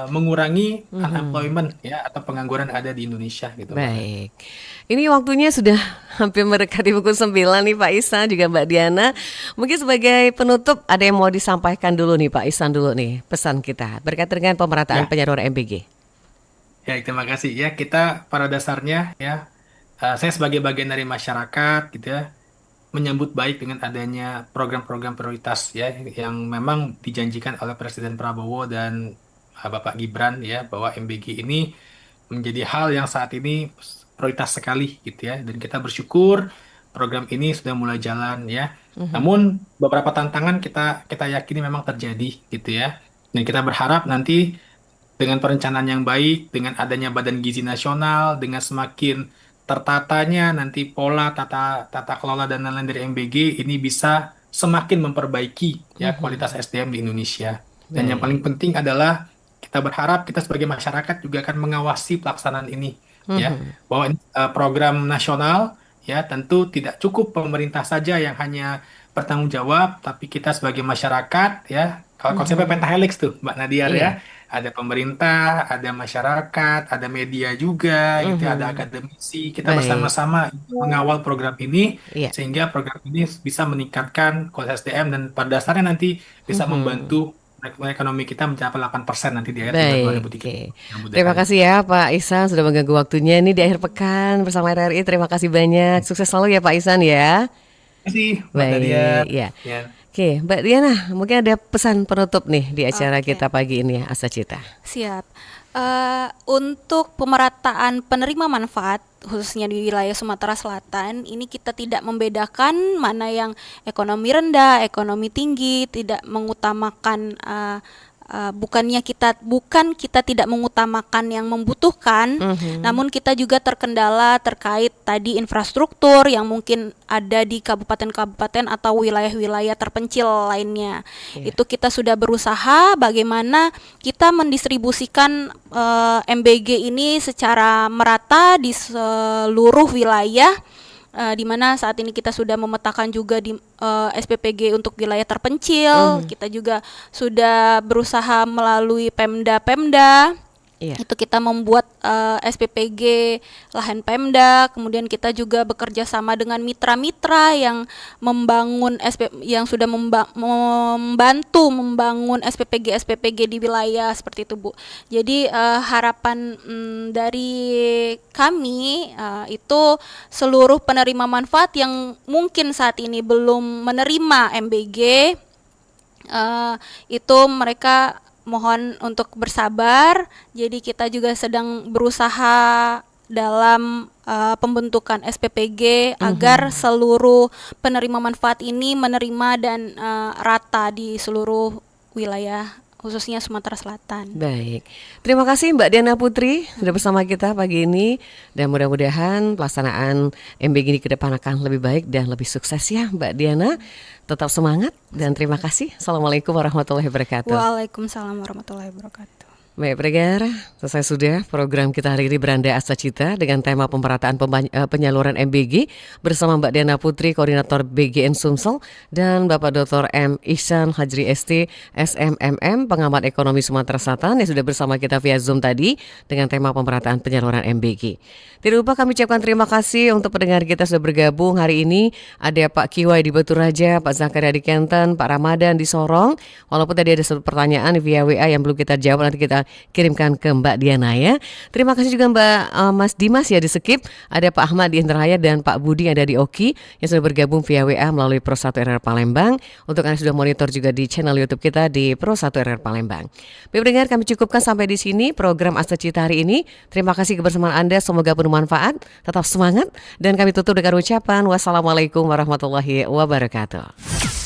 mengurangi unemployment ya atau pengangguran yang ada di Indonesia gitu, Mbak. Baik. Ini waktunya sudah hampir mendekati pukul 9 nih Pak Ihsan juga Mbak Diana. Mungkin sebagai penutup ada yang mau disampaikan dulu nih Pak Ihsan dulu nih pesan kita berkaitan dengan pemerataan Ya. penyaluran MBG. Ya, terima kasih. Ya, kita pada dasarnya ya, saya sebagai bagian dari masyarakat gitu ya, menyambut baik dengan adanya program-program prioritas ya yang memang dijanjikan oleh Presiden Prabowo dan Bapak Gibran ya, bahwa MBG ini menjadi hal yang saat ini prioritas sekali gitu ya, dan kita bersyukur program ini sudah mulai jalan ya. Namun beberapa tantangan kita yakini memang terjadi gitu ya. Dan kita berharap nanti dengan perencanaan yang baik, dengan adanya Badan Gizi Nasional, dengan semakin tertatanya nanti pola tata kelola dan lain-lain dari MBG ini bisa semakin memperbaiki ya kualitas SDM di Indonesia. Dan yang paling penting adalah kita berharap kita sebagai masyarakat juga akan mengawasi pelaksanaan ini ya, bahwa ini program nasional ya, tentu tidak cukup pemerintah saja yang hanya bertanggung jawab, tapi kita sebagai masyarakat ya, kalau konsepnya pentahelix tuh Mbak Nadiar Iya. ya, ada pemerintah, ada masyarakat, ada media juga, gitu, ada akademisi. Kita Baik. bersama-sama mengawal program ini Iya. sehingga program ini bisa meningkatkan kualitas SDM dan pada dasarnya nanti bisa membantu ekonomi kita mencapai 8% nanti di akhir tahun Baik. 2030. Oke. Terima kasih ya Pak Ihsan sudah mengganggu waktunya ini di akhir pekan bersama RRI. Terima kasih banyak. Sukses selalu ya Pak Ihsan ya. Terima kasih Mbak Nadia. Baik, ya. Ya. Oke, Mbak Diana, mungkin ada pesan penutup nih di acara Oke. kita pagi ini ya, Asa Cita. Siap. Untuk pemerataan penerima manfaat khususnya di wilayah Sumatera Selatan ini kita tidak membedakan mana yang ekonomi rendah, ekonomi tinggi, tidak mengutamakan bukan kita tidak mengutamakan yang membutuhkan, namun kita juga terkendala terkait tadi infrastruktur yang mungkin ada di kabupaten-kabupaten atau wilayah-wilayah terpencil lainnya. Itu kita sudah berusaha bagaimana kita mendistribusikan MBG ini secara merata di seluruh wilayah. Di mana saat ini kita sudah memetakan juga di SPPG untuk wilayah terpencil. Kita juga sudah berusaha melalui Pemda-Pemda. Iya. Itu kita membuat SPPG lahan Pemda, kemudian kita juga bekerja sama dengan mitra-mitra yang membangun yang sudah membantu membangun SPPG di wilayah seperti itu, Bu. Jadi harapan dari kami itu seluruh penerima manfaat yang mungkin saat ini belum menerima MBG itu mereka mohon untuk bersabar. Jadi kita juga sedang berusaha dalam pembentukan SPPG agar seluruh penerima manfaat ini menerima dan rata di seluruh wilayah khususnya Sumatera Selatan. Baik, terima kasih Mbak Diana Putri sudah bersama kita pagi ini dan mudah-mudahan pelaksanaan MBG ini ke depan akan lebih baik dan lebih sukses ya Mbak Diana. Tetap semangat dan terima kasih. Assalamualaikum warahmatullahi wabarakatuh. Waalaikumsalam warahmatullahi wabarakatuh. Baik pendengar, selesai sudah program kita hari ini Beranda Asa Cita dengan tema pemerataan penyaluran MBG bersama Mbak Diana Putri, Koordinator BGN Sumsel, dan Bapak Dr. M. Ihsan Hajri ST, SMMM, Pengamat Ekonomi Sumatera Selatan yang sudah bersama kita via Zoom tadi dengan tema pemerataan penyaluran MBG. Tidak lupa kami ucapkan terima kasih untuk pendengar kita sudah bergabung hari ini. Ada Pak Kiwai di Batu Raja, Pak Zakaria di Kenten, Pak Ramadan di Sorong. Walaupun tadi ada satu pertanyaan via WA yang belum kita jawab, nanti kita kirimkan ke Mbak Diana ya. Terima kasih juga Mas Dimas ya di Skip, ada Pak Ahmad di Indrahaya dan Pak Budi yang ada di Oki yang sudah bergabung via WA melalui Pro 1 RR Palembang. Untuk Anda sudah monitor juga di channel YouTube kita di Pro 1 RR Palembang. Baik pendengar, kami cukupkan sampai di sini program Asta Cita hari ini. Terima kasih kebersamaan Anda, semoga penuh manfaat, tetap semangat, dan kami tutup dengan ucapan wassalamualaikum warahmatullahi wabarakatuh.